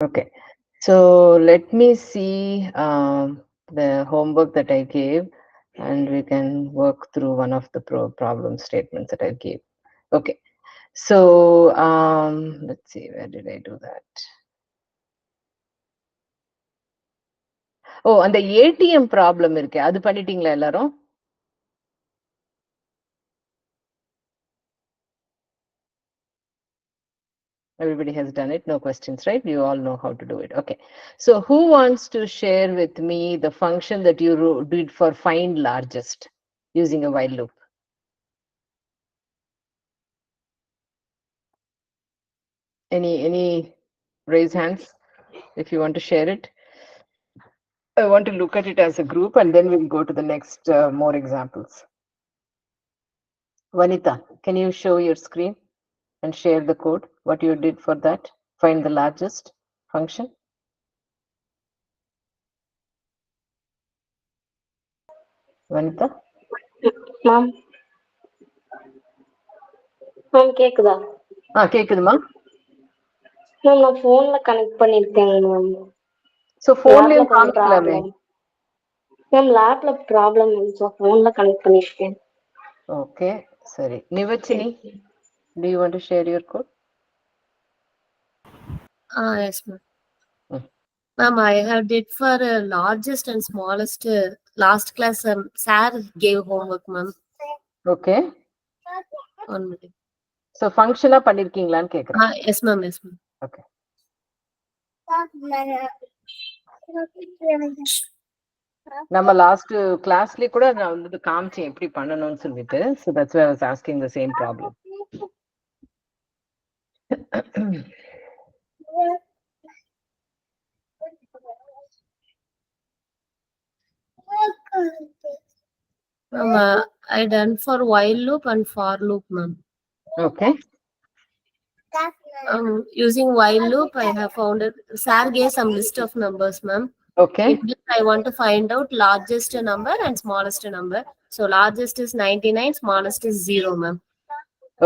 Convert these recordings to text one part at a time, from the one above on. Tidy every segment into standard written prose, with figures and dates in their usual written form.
Okay, so let me see the homework that I gave, and we can work through one of the problem statements that I gave. Okay, so let's see, where did I do that? Oh, and the ATM problem இருக்கு, அது பண்ணிட்டீங்களா எல்லாரும்? Everybody has done it, no questions, right? You all know how to do it. Okay, so who wants to share with me the function that you did for find largest using a while loop? Any raise hands if you want to share it. I want to look at it as a group, and then we'll go to the next more examples. Vanita, can you show your screen and share the code, what you did for that? Find the largest function. Vanita? Ma'am. Ma'am, கேக்குதா? கேக்குதுமா? Ma'am, நான் phoneல connect பண்ணிருக்கேன் ma'am. So phoneலயும் காமிக்கலாமே. Ma'am, labல problem இருந்துச்சு, phoneல connect பண்ணிருக்கேன். Okay, sorry. Nivachini, do you want to share your code? Yes, ma'am. Ma'am, I have did for largest and smallest last class. Sir gave homework, ma'am. Okay. 1 minute. So function பண்ணிருக்கீங்களான்னு கேக்குறேன். Yes, ma'am. Yes, ma'am. Okay. நம்ம last கிளாஸ்ல கூட நான் வந்து காமிச்சேன் எப்படி பண்ணணும்னு சொல்லிட்டு. So that's why I was asking the same problem. Ma'am, I done for while loop and for loop, ma'am. Okay. Using while loop, I have found it. Sir gave some list of numbers, ma'am. Okay. In this, I want to find out largest number and smallest number. So largest is 99, smallest is 0, ma'am.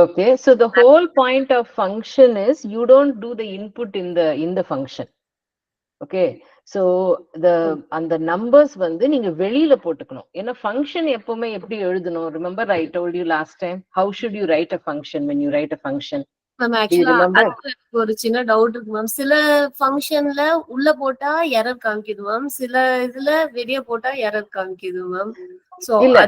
Okay, so the whole point of function is you don't do the input in the function. Okay, so அந்த numbers வந்து நீங்க வெளியில போட்டுக்கணும். ஏன்னா function எப்பவுமே எப்படி எழுதணும்? Remember I told you last time, how should you write a function when you write a function? Ma'am, actually ஒரு சின்ன டவுட் இருக்கு மேம். சில ஃபங்க்ஷன்ல உள்ள போட்டா எரர் காமிக்குது மேம், சில இதுல வெளிய போட்டா எரர் காமிக்குது மேம். சோ இல்ல,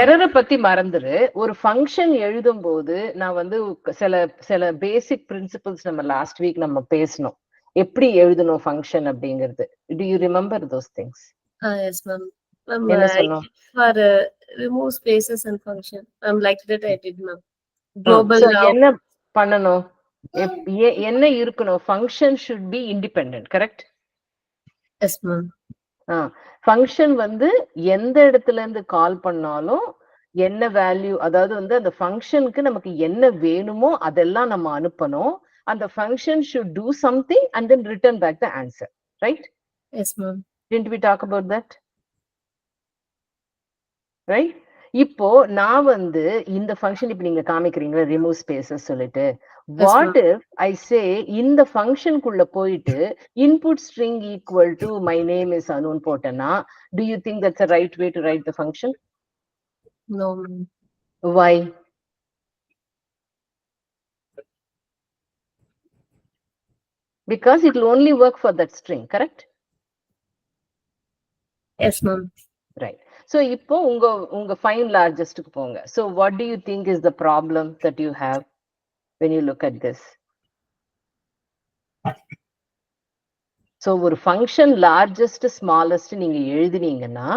எரரை பத்தி மறந்துரு. ஒரு ஃபங்க்ஷன் எழுதும் போது நான் வந்து சில பேசிக் பிரின்சிபல்ஸ் நம்ம லாஸ்ட் வீக் நம்ம பேசணும், எப்படி எழுதணும் ஃபங்க்ஷன் அப்படிங்கிறது. Do you remember those things? Yes, ma'am. Ma'am, என்ன சொன்னோம்? For remove spaces and function. I'm like that I did, ma'am. Global so என்ன பண்ணணும்? என்ன இருக்கணும்? function should be independent, correct? Yes, ma'am. Function வந்து எந்த இடத்துல இருந்து கால் பண்ணாலும் என்ன வேல்யூ, அதாவது வந்து அந்த ஃபங்க்ஷனுக்கு நமக்கு என்ன வேணுமோ அதெல்லாம் நம்ம அனுப்பணும். அந்த function should do something and then return back the answer, right? Yes, ma'am. Didn't we talk about that? Right? இப்போ நான் வந்து இந்த ஃபங்க்ஷன் இப்ப நீங்க காமிக்கிறீங்களா ரிமூவ் ஸ்பேசஸ் சொல்லிட்டு, வாட் இஃப் ஐ சே இந்த ஃபங்க்ஷனுக்குள்ள போயிட்டு input string equal to my name is அனுன்னு போட்டேன்னா, do you think that's a right way to write the function? No, ma'am. Why? Because it will only work for that string, correct? Yes, ma'am. Right. So இப்போ உங்க find largest க்கு போங்க. So what do you think is the problem that you have when you look at this? So ஒரு function largest smallest நீங்க எழுதினீங்கன்னா,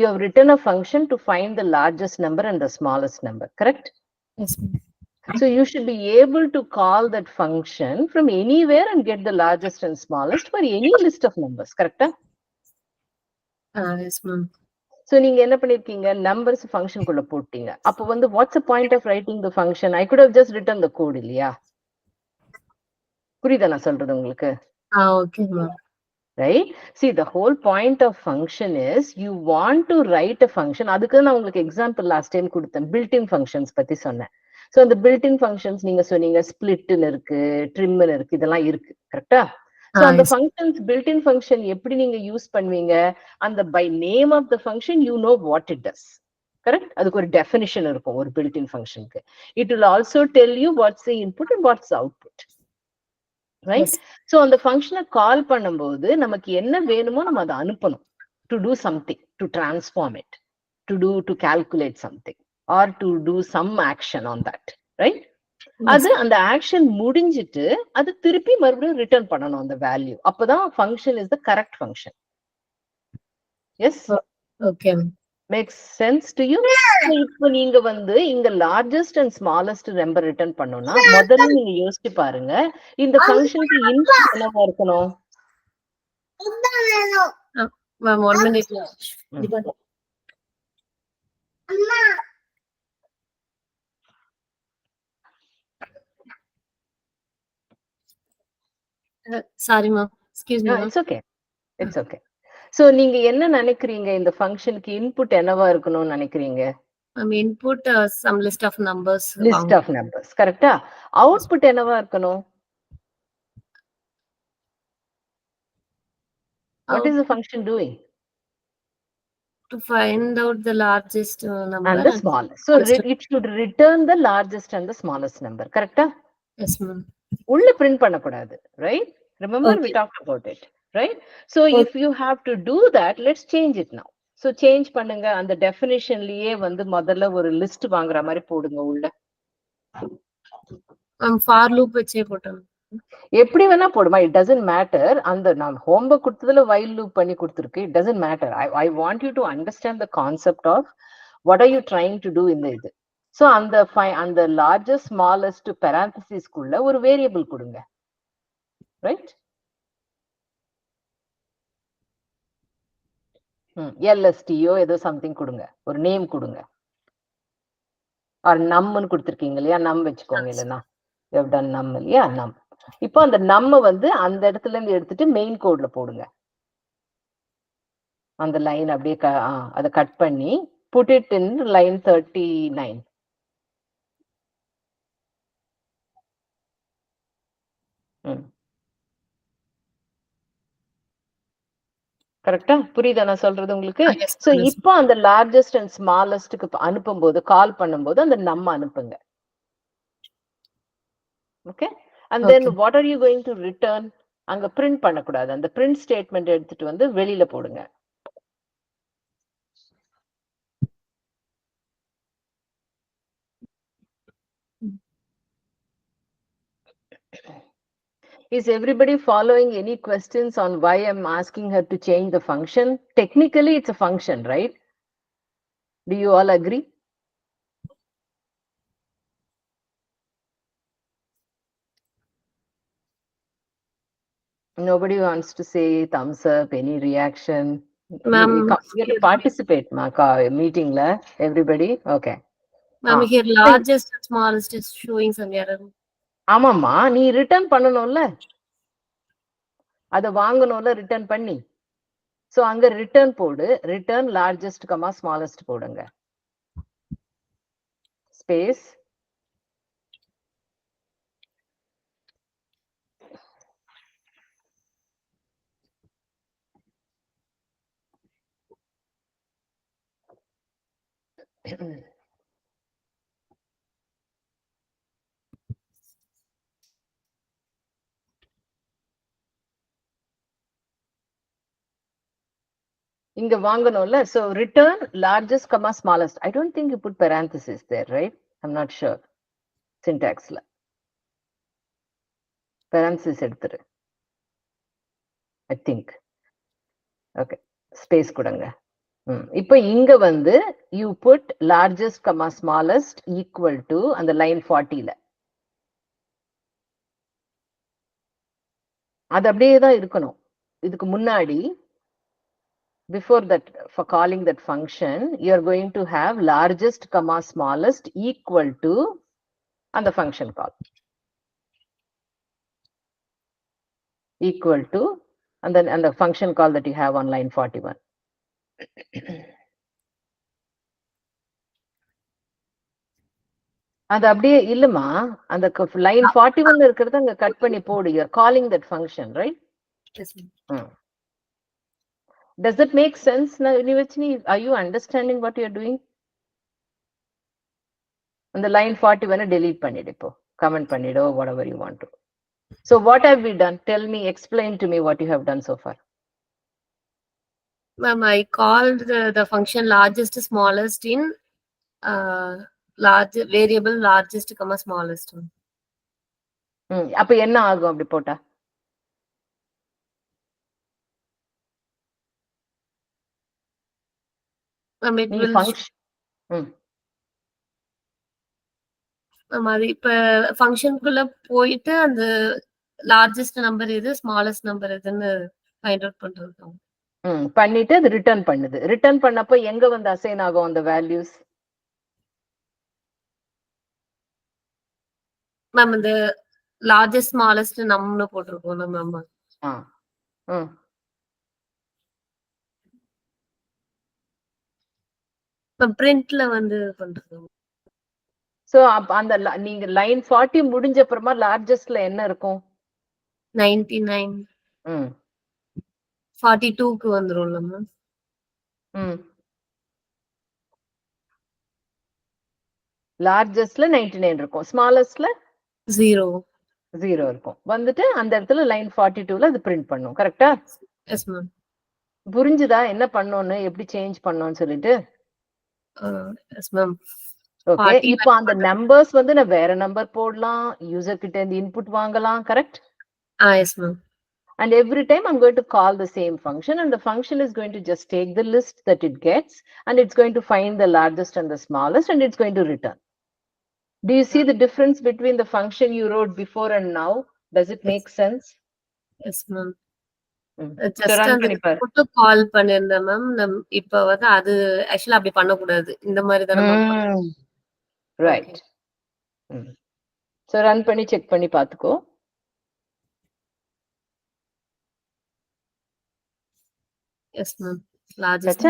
you have written a function to find the largest number and the smallest number, correct? Yes, ma'am. So you should be able to call that function from anywhere and get the largest and smallest for any list of numbers, correct? Yes, ma'am. So நீங்க என்ன பண்ணிருக்கீங்க? numbers function குள்ள போட்டீங்க. அப்போ வந்து what's the point of writing the function? I could have just written the code, இல்லையா? புரியுதா நான் சொல்றது உங்களுக்கு? Okay, ma'am. Right? See, the whole point of function is you want to write a function. அதுக்கு நான் உங்களுக்கு example last time கொடுத்தேன், built-in functions பத்தி சொன்னேன். So அந்த built-in functions நீங்க சொன்னீங்க split இருக்கு, trim இருக்கு, இதெல்லாம் இருக்கு, கரெக்டா? So அந்த functions built-in function எப்படி நீங்க யூஸ் பண்ணுவீங்க? அந்த by name of the function you know what it does. Correct? அதுக்கு ஒரு definition இருக்கும் ஒரு built-in functionக்கு. It will also tell you what's the input and what's the output. Right? So அந்த functionனை call பண்ணும்போது நமக்கு என்ன வேணுமோ நம்ம அதை அனுப்பணும். To do something, to transform it, to calculate something, or to do some action on that. Right? அது அந்த ஆக்ஷன் முடிஞ்சிட்டு அது திருப்பி மறுபடியும் ரிட்டர்ன் பண்ணணும் அந்த வேல்யூ. அப்பதான் function is the correct function. Yes, okay, makes sense to you? இப்போ நீங்க வந்து இங்க largest and smallest number return பண்ணணும்னா முதல்ல நீங்க யோசிச்சு பாருங்க, இந்த ஃபங்க்ஷனுக்கு இன்புட் என்னவா இருக்கணும்? மேம் 1 மினிட்ல sorry ma'am, excuse me ma'am. It's okay, it's okay. So நீங்க என்ன நினைக்கிறீங்க, இந்த ஃபங்க்ஷனுக்கு இன்புட் என்னவா இருக்கணும்னு நினைக்கிறீங்க? Input some list of numbers. List of numbers, கரெக்டா? Output என்னவா இருக்கணும்? What is the function doing? To find out the largest number and the smallest. So it should return the largest and the smallest number, கரெக்டா? Yes ma'am. உள்ள print பண்ணக்கூடாது, right? Remember we talked about it, right? So if you have to do that, let's change it now. So change பண்ணுங்க, அந்த definitionலயே வந்து முதல்ல ஒரு list வாங்குற மாதிரி போடுங்க உள்ள. for loop வச்சே போட்டேன். எப்படி வேணா போடுமா, it doesn't matter. அந்த நான் homework கொடுத்ததுல while loop பண்ணி கொடுத்திருக்கு, it doesn't matter. I want you to understand the concept of what are you trying to do in the இது. So அந்த largest smallest parenthesis குள்ள ஒரு variable கொடுங்க, right? LSTO ஏதோ something கொடுங்க, ஒரு நேம் கொடுங்க. or numனு கொடுத்திருக்கீங்க இல்லையா, num வெச்சுக்கோங்க. இல்லனா you have done num இல்லையா, num. இப்போ அந்த num வந்து அந்த இடத்துல இருந்து எடுத்துட்டு மெயின் கோட்ல போடுங்க. அந்த லைன் அப்படியே அதை கட் பண்ணி put it in line 39. கரெக்டா? புரியுதா நான் சொல்றது உங்களுக்கு? சோ இப்போ அந்த லார்ஜஸ்ட் அண்ட் ஸ்மாலஸ்ட்க்கு அனுப்பும்போது, கால் பண்ணும்போது அந்த நம்ம அனுப்புங்க. Okay, and then what are you going to return? அங்க பிரிண்ட் பண்ணக்கூடாது, அந்த பிரிண்ட் ஸ்டேட்மெண்ட் எடுத்துட்டு வந்து வெளியில போடுங்க. Is everybody following? Any questions on why I'm asking her to change the function? Technically, it's a function, right? Do you all agree? Nobody wants to say thumbs up, any reaction? Ma'am, you have to participate, meeting la, everybody. Okay. Ma'am, here largest and smallest is showing some error. ஆமாம்மா, நீ return பண்ணணும்ல, அதை வாங்கணும்ல return பண்ணி. So அங்க return போடு, return largest comma smallest போடுங்க, space இங்க வாங்கணும்ல. So return largest comma smallest. I don't think you put parenthesis there, right? I'm not sure. Syntaxல parenthesis எடுத்துரு, I think. Okay, space கொடுங்க. இப்போ இங்க வந்து you put largest comma smallest equal to அந்த line 40ல. அது அப்படியே தான் இருக்கணும். இதுக்கு முன்னாடி, before that, for calling that function, you are going to have largest comma smallest equal to and the function call, equal to and the function call that you have on line 41. அது அப்படியே இல்லமா, அந்த line 41 இருக்கிறத அங்க cut பண்ணி போடு. You are calling that function, right? Yes, ma'am. Hmm. Does that make sense now, Nivachini? Are you understanding what you're doing? On the line 41 delete பண்ணிடு இப்போ comment பண்ணிடு whatever you want to. So what have we done? Tell me, explain to me what you have done so far. Ma'am, I called the function largest smallest in large variable largest comma smallest. அப்ப என்ன ஆகும் அப்படி போட்டா? Ma'am, it நீ will function ma'am, அது இப்ப ஃபங்க்ஷனுக்குள்ள போயிட்டு அந்த லார்ஜஸ்ட் நம்பர் எது ஸ்மாலஸ்ட் நம்பர் எதுன்னு ஃபைண்ட் அவுட் பண்றது. பண்ணிட்டு அது ரிட்டர்ன் பண்ணுது. ரிட்டர்ன் பண்ணப்போ எங்க வந்து அசைன் ஆகும் அந்த வேல்யூஸ்? மேம் இந்த லார்ஜஸ்ட் ஸ்மாலஸ்ட் நம்னு போட்டிருக்கோம் மேம். பிரிண்ட்ல வந்து பண்றது. சோ அந்த நீங்க லைன் 40 முடிஞ்ச அப்புறமா லார்ஜஸ்ட்ல என்ன இருக்கும்? 99 42க்கு வந்துரும்ல மேம். லார்ஜஸ்ட்ல 99 இருக்கும், ஸ்மாலஸ்ட்ல 0 இருக்கும். வந்துட்டு அந்த இடத்துல லைன் 42ல அது பிரிண்ட் பண்ணும். கரெக்ட்டா? Yes ma'am. புரிஞ்சுதா என்ன பண்ணனும்னு, எப்படி சேஞ்ச் பண்ணனும்னு சொல்லிட்டு? Yes ma'am. ஓகே, இப்போ அந்த நம்பர்ஸ் வந்து நான் வேற நம்பர் போடலாம், யூசர் கிட்ட இருந்து இன்புட் வாங்கலாம். Correct? Yes ma'am. And every time I'm going to call the same function, and the function is going to just take the list that it gets, and it's going to find the largest and the smallest, and it's going to return. Do you see the difference between the function you wrote before and now? Does it make sense? Yes ma'am. So run பண்ணி பாரு. மட்டும் கால் பண்ணிருந்தேன் ma'am. இப்ப வந்து அது ஆக்சுவலா அப்படி பண்ண கூடாது. இந்த மாதிரி தான மேம். ரைட். So run பண்ணி செக் பண்ணி பாத்துக்கோ. Yes, ma'am. Largest.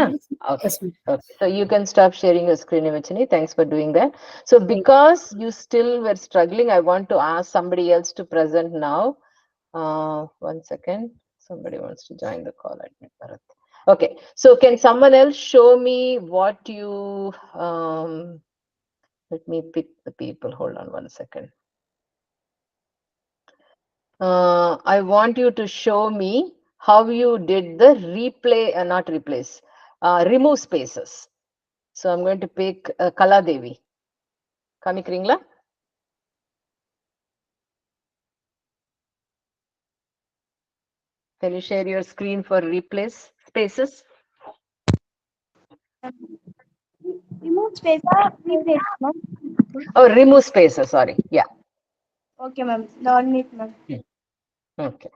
Okay. Okay. So you can stop sharing your screen, Vachini. Thanks for doing that. So because you still were struggling, I want to ask somebody else to present now. 1 second. Somebody wants to join the call. Admit Bharat. Okay. So can someone else show me what you, let me pick the people. Hold on 1 second. I want you to show me how you did the replay, not replace, remove spaces. So I'm going to pick Kala Devi. Kamikringla? Can you share your screen for replace spaces? Remove space or replace, ma'am? Oh, remove spaces, sorry. Yeah. Okay, ma'am. No need, ma'am. Okay.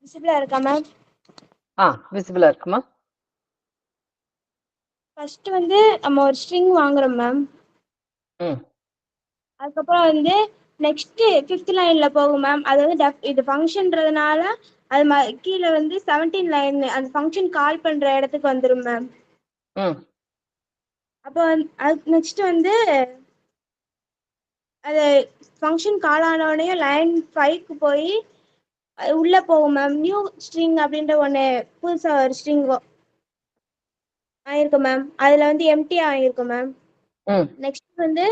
Visible இருக்கா ma'am? Visible இருக்குமா? First வந்து நம்ம ஒரு string வாங்குறோம் ma'am. அதுக்கப்புறம் வந்து next 5th லைன்ல போகும் ma'am. அது வந்து இது ஃபங்க்ஷன்றதுனால அது கீழ வந்து 17 லைன் அந்த ஃபங்க்ஷன் கால் பண்ற இடத்துக்கு வந்துரும் ma'am. அப்போ அது நெக்ஸ்ட் வந்து அது ஃபங்க்ஷன் கால் ஆன உடனே லைன் 5க்கு போய் உள்ள போகும் மேம். நியூ ஸ்ட்ரிங் அப்படின்ற ஒன்று புதுசா ஒரு ஸ்ட்ரிங் ஆயிருக்கு மேம். அதுல வந்து எம்டி ஆயிருக்கு மேம். நெக்ஸ்ட் வந்து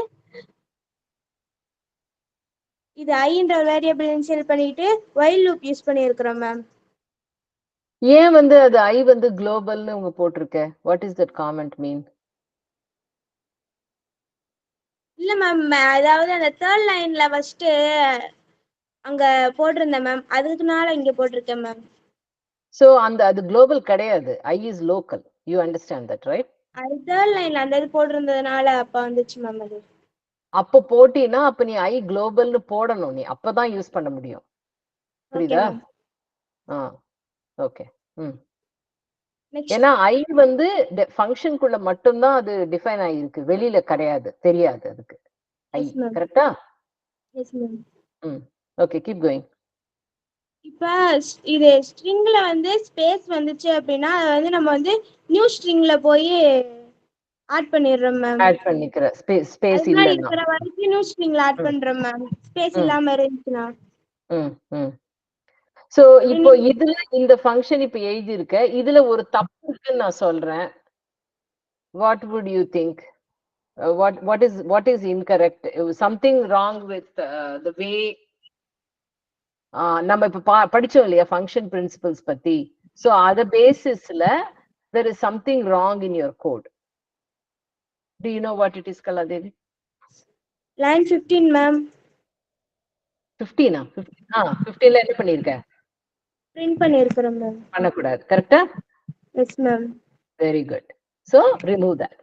இது ஐன்ற வேரியபிள் இன்சியல் பண்ணிட்டு வைல் லூப் யூஸ் பண்ணியிருக்கிறோம் மேம். ஏன் வந்து அது ஐ வந்து குளோபல்னு உங்க போட்டிருக்க? வாட் இஸ் தட் காமெண்ட் மீன்? இல்ல மேம், அதாவது அந்த 3rd லைன்ல ஃபர்ஸ்ட் அங்க போட்டிருந்தேன் மேம், அதுக்குனால இங்க போட்டிருக்கேன் மேம். So அது global கிடையாது. I is local. You understand that, right? அது தேர்ட் லைன்ல அந்த இது போட்டிருந்ததுனால அப்ப வந்துச்சு மேம் அது. அப்ப போட்டினா அப்ப நீ I குளோபல்னு போடணும், நீ அப்பதான் யூஸ் பண்ண முடியும். புரியுதா? ஓகே. ஏன்னா I வந்து ஃபங்க்ஷனுக்குள்ள மட்டும்தான் அது டிஃபைன் ஆகிருக்கு, வெளியில கிடையாது, தெரியாது அதுக்கு. I கரெக்டா? Yes ma'am. Okay, keep going. இப்ப இது ஸ்ட்ரிங்ல வந்து ஸ்பேஸ் வந்துச்சு அப்படின்னா அது வந்து நம்ம வந்து நியூ ஸ்ட்ரிங்ல போய் ஆட் பண்ணிடுறோம் மேம். ஆட் பண்ணிக்கிற ஸ்பேஸ் இல்லன்னா இல்லன்னா இருக்கிற வரைக்கும் நியூ ஸ்ட்ரிங்ல ஆட் பண்றோம் மேம், ஸ்பேஸ் இல்லாம இருந்துச்சுன்னா. சோ இப்போ இதுல இந்த ஃபங்க்ஷன் இப்ப எழுதி இருக்க, இதுல ஒரு தப்பு இருக்குன்னு நான் சொல்றேன். What would you think? What is incorrect? Something wrong with the way நம்ம இப்ப படிச்சோம் இல்லையா ஃபங்க்ஷன் பிரின்சிபல்ஸ் பத்தி. சோ அத பேசிஸ்ல there is something wrong in your code. Do you know what it is, Kaladevi? Line 15 ma'am. 15 15ல என்ன பண்ணிருக்க? பிரிண்ட் பண்ணிருக்கறோம் மேம். பண்ணக்கூடாது, கரெக்டா? Yes ma'am. Very good. So remove that.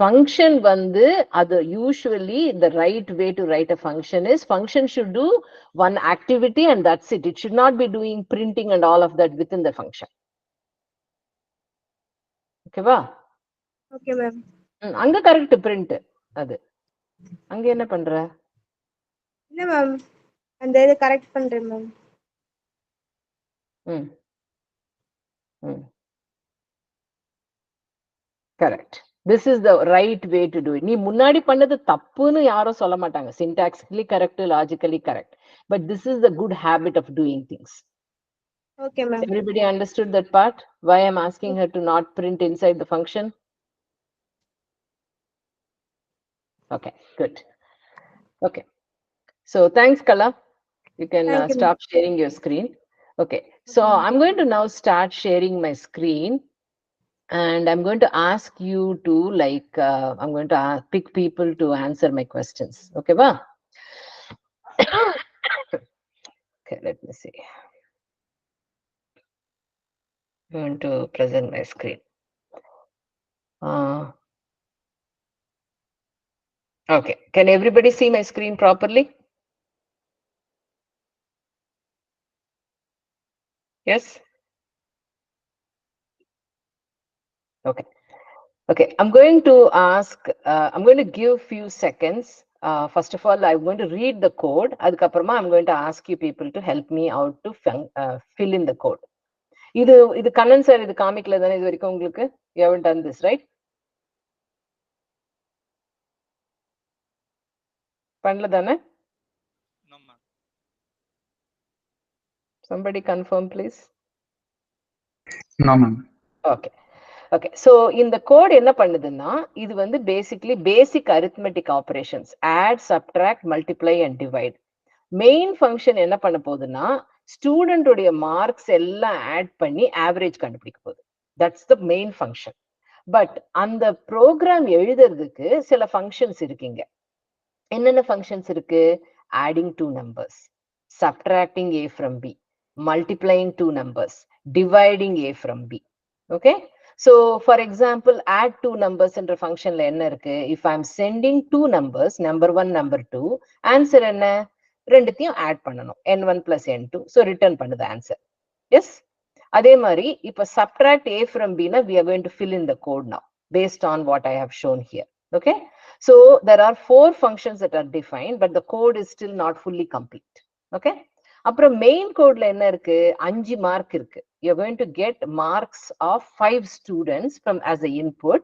Function வந்து அது usually the right way to write a function is function should do one activity and that's it. It should not be doing printing and all of that within the function. Okay va? Okay ma'am. அங்க correct print அது. அங்க என்ன பண்ற? இல்ல ma'am, அந்த இத correct பண்றேன் ma'am. Correct. This is the right way to do it. நீ முன்னாடி பண்ணது தப்புன்னு யாரும் சொல்ல மாட்டாங்க. Syntactically correct, logically correct. But this is the good habit of doing things. Okay ma'am. Everybody understood that part? Why I'm asking her to not print inside the function? Okay, good. Okay. So thanks, Kala. You can stop sharing your screen. Okay. So I'm going to now start sharing my screen. And I'm going to ask you to I'm going to pick people to answer my questions. Okay, va? Okay, let me see. I'm going to present my screen. Okay, can everybody see my screen properly? Yes? Okay. Okay, I'm going to ask, I'm going to give few seconds. First of all, I'm going to read the code. Adukapparama, I'm going to ask you people to help me out to fill in the code. இது Kannan sir இது காமிக்கல தானே இது வரைக்கும் உங்களுக்கு? You haven't done this, right? பண்ணல தானே? No ma'am. Somebody confirm please. No ma'am. Okay. Okay, so இந்த கோட் என்ன பண்ணுதுன்னா இது வந்து basically basic arithmetic operations, add, subtract, multiply and divide. Main function என்ன பண்ண போகுதுன்னா ஸ்டூடெண்ட் உடைய மார்க்ஸ் எல்லாம் ஆட் பண்ணி ஆவரேஜ் கண்டுபிடிக்க போகுது. That's the main function. But அந்த ப்ரோக்ராம் எழுதுறதுக்கு சில ஃபங்க்ஷன்ஸ் இருக்குங்க. என்னென்ன ஃபங்க்ஷன்ஸ் இருக்கு? Adding 2 numbers, subtracting a from b, multiplying 2 numbers, dividing a from b. Okay, so for example add 2 numbers என்ற ஃபங்க்ஷன்ல என்ன இருக்கு? if I'm sending 2 numbers, number 1 number 2, answer என்ன? ரெண்டுத்தையும் ஆட் பண்ணணும், n1 plus n2, so return பண்ணுது answer. S, அதே மாதிரி இப்ப subtract a from b na we are going to fill in the code now based on what I have shown here. Okay, so there are 4 functions that are defined but the code is still not fully complete. Okay, அப்புறம் main கோட்ல என்ன இருக்கு? 5 mark இருக்கு. You're going to get marks of 5 students from as a input.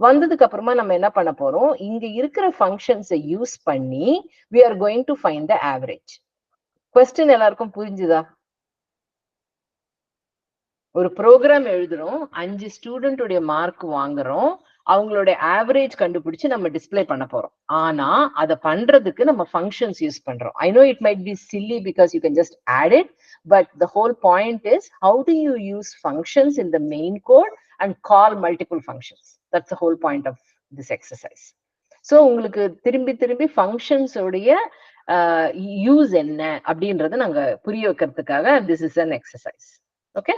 வந்ததுக்கு அப்புறமா நம்ம என்ன பண்ண போறோம்? இங்க இருக்கிற ஃபங்க்ஷன்ஸை யூஸ் பண்ணி we are going to find the average. Question எல்லாருக்கும் புரிஞ்சுதா? ஒரு ப்ரோக்ராம் எழுதுறோம், 5 ஸ்டூடெண்ட் உடைய மார்க் வாங்குறோம், அவங்களுடைய ஆவரேஜ் கண்டுபிடிச்சு நம்ம டிஸ்பிளே பண்ண போறோம். ஆனா அதை பண்றதுக்கு நம்ம ஃபங்க்ஷன்ஸ் யூஸ் பண்றோம். I know it might be silly because you can just add it, but the whole point is how do you use functions in the main code and call multiple functions. That's the whole point of this exercise. So உங்களுக்கு திரும்பி திரும்பி functions உடைய use என்ன அப்படின்றத நாங்க புரிய வைக்கிறதுக்காக this is an exercise. Okay,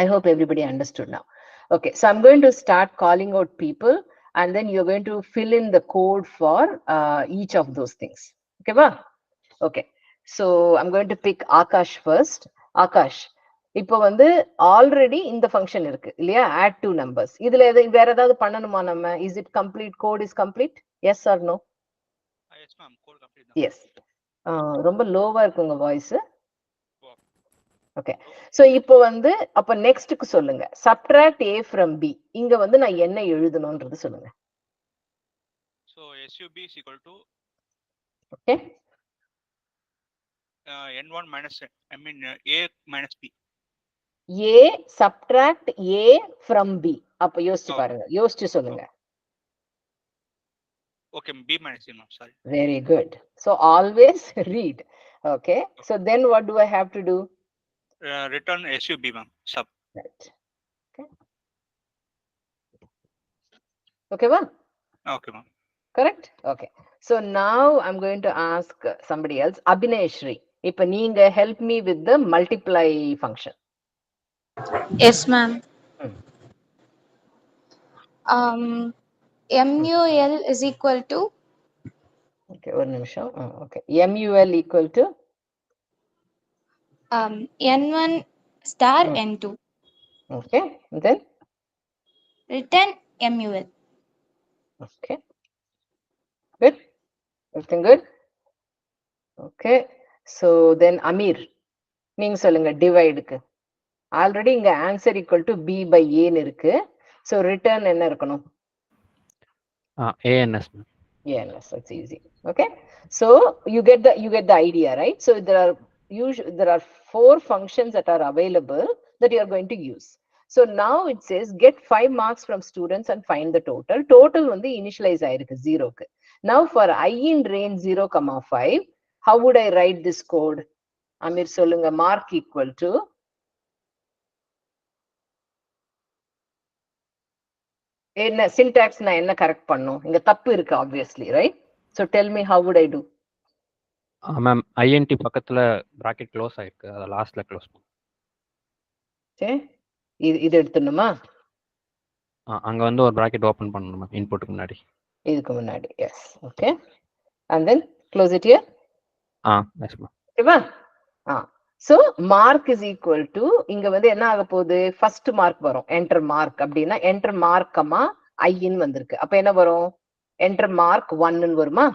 I hope everybody understood now. Okay, so I'm going to start calling out people and then you're going to fill in the code for each of those things. Okay va? Okay, so I'm going to pick Akash first. Akash, இப்போ வந்து already இந்த function இருக்கு இல்லையா, add two numbers. இதுல வேற ஏதாவது பண்ணணுமா நம்ம? Is it complete? Code is complete? Yes or no? Yes, ma'am. Code complete. Yes. ரொம்ப லோவா இருக்கு உங்க வாய்ஸ். ஓகே, சோ இப்போ வந்து அப்ப நெக்ஸ்ட்க்கு சொல்லுங்க. subtract a from b. இங்க வந்து நான் என்ன எழுதணும்ன்றது சொல்லுங்க. So SUB is equal to okay, N1 minus A minus B. a subtract a from b. அப்ப யோசிச்சு பாருங்க, யோசிச்சு சொல்லுங்க. Okay, B minus C, ma'am. Sorry. Very good. So always read. Okay, so then what do I have to do? Return SUB, ma'am. Sub. Right. Okay. Okay, well, Okay, ma'am. correct? Okay. So now I'm going to ask somebody else. Abhineshri, இப்ப நீங்க help me with the multiply function. Yes, ma'am. Hmm. MUL is equal to Okay, ஒரு நிமிஷம். Okay, MUL equal to N1 star Hmm. N2. okay, then Return MUL. okay, good, everything good. Okay, so then Amir, நீங்க சொல்லுங்க டிவைடுக்கு. Already இங்க answer equal to b by a ன்னு இருக்கு. So return என்ன இருக்கணும்? ANS. ANS, that's easy. Okay, so you get the idea, right? So there are 4 functions that are available that you are going to use. So now it says get 5 marks from students and find the total. Total வந்து initialize ஆயிருக்கு 0க்கு. Now for I in range 0,5, how would I write this code? Amir சொல்லுங்க. mark equal to என்ன syntax நான் என்ன correct பண்ணும்? இங்க தப்பு இருக்கு obviously, right? So tell me how would I do? Ma'am INT பக்கத்துல பிராக்கெட் க்ளோஸ் ஆயிருக்கு, அத லாஸ்ட்ல க்ளோஸ் பண்ணு. சரி, இது எடுத்துணுமா? அங்க வந்து ஒரு பிராக்கெட் ஓபன் பண்ணனும் மேம் இன்புட்க்கு முன்னாடி. இதுக்கு முன்னாடி. Yes, okay. And then close it here. Yes ma'am. ஓகேவா? so mark is equal to இங்க வந்து என்ன ஆக போகுது? ஃபர்ஸ்ட் மார்க் வரும். enter mark அப்படினா enter mark comma I in வந்திருக்கு. அப்ப என்ன வரும்? enter mark 1 ன்னு வருமா?